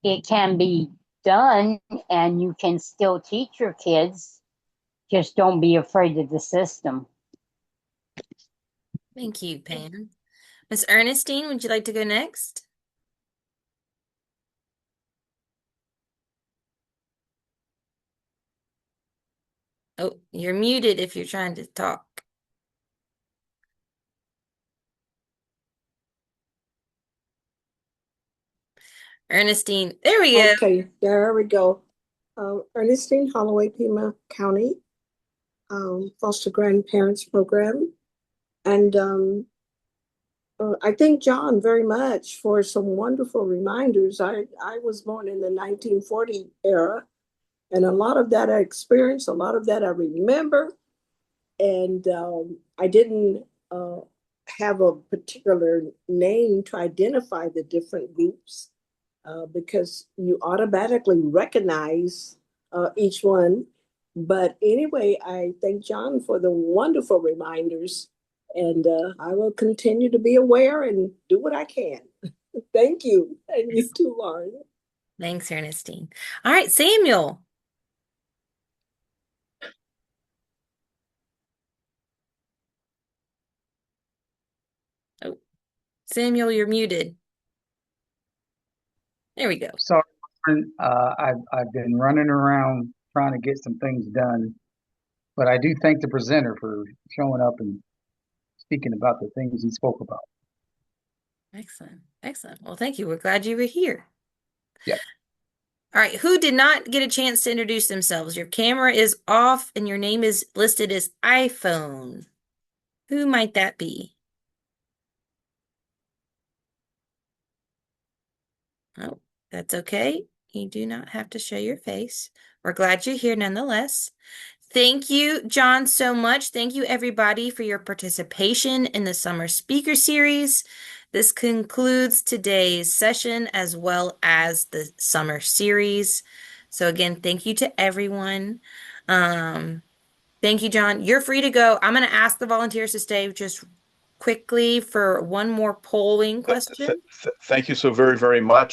it can be done, and you can still teach your kids. Just don't be afraid of the system. Thank you, Pam. Miss Ernestine, would you like to go next? Oh, you're muted if you're trying to talk. Ernestine, there we go. Okay, there we go. Ernestine Holloway, Pima County, Foster Grandparents Program. And I thank John very much for some wonderful reminders. I was born in the 1940 era, and a lot of that I experienced, a lot of that I remember. And I didn't have a particular name to identify the different groups because you automatically recognize each one. But anyway, I thank John for the wonderful reminders, and I will continue to be aware and do what I can. Thank you. And you too, Lauren. Thanks, Ernestine. All right, Samuel. Oh, Samuel, you're muted. There we go. Sorry, I've been running around trying to get some things done, but I do thank the presenter for showing up and speaking about the things he spoke about. Excellent. Excellent. Well, thank you. We're glad you were here. Yeah. All right. Who did not get a chance to introduce themselves? Your camera is off and your name is listed as iPhone. Who might that be? Oh, that's okay. You do not have to show your face. We're glad you're here nonetheless. Thank you, John, so much. Thank you, everybody, for your participation in the Summer Speaker Series. This concludes today's session as well as the summer series. So again, thank you to everyone. Thank you, John. You're free to go. I'm going to ask the volunteers to stay just quickly for one more polling question. Thank you so very, very much.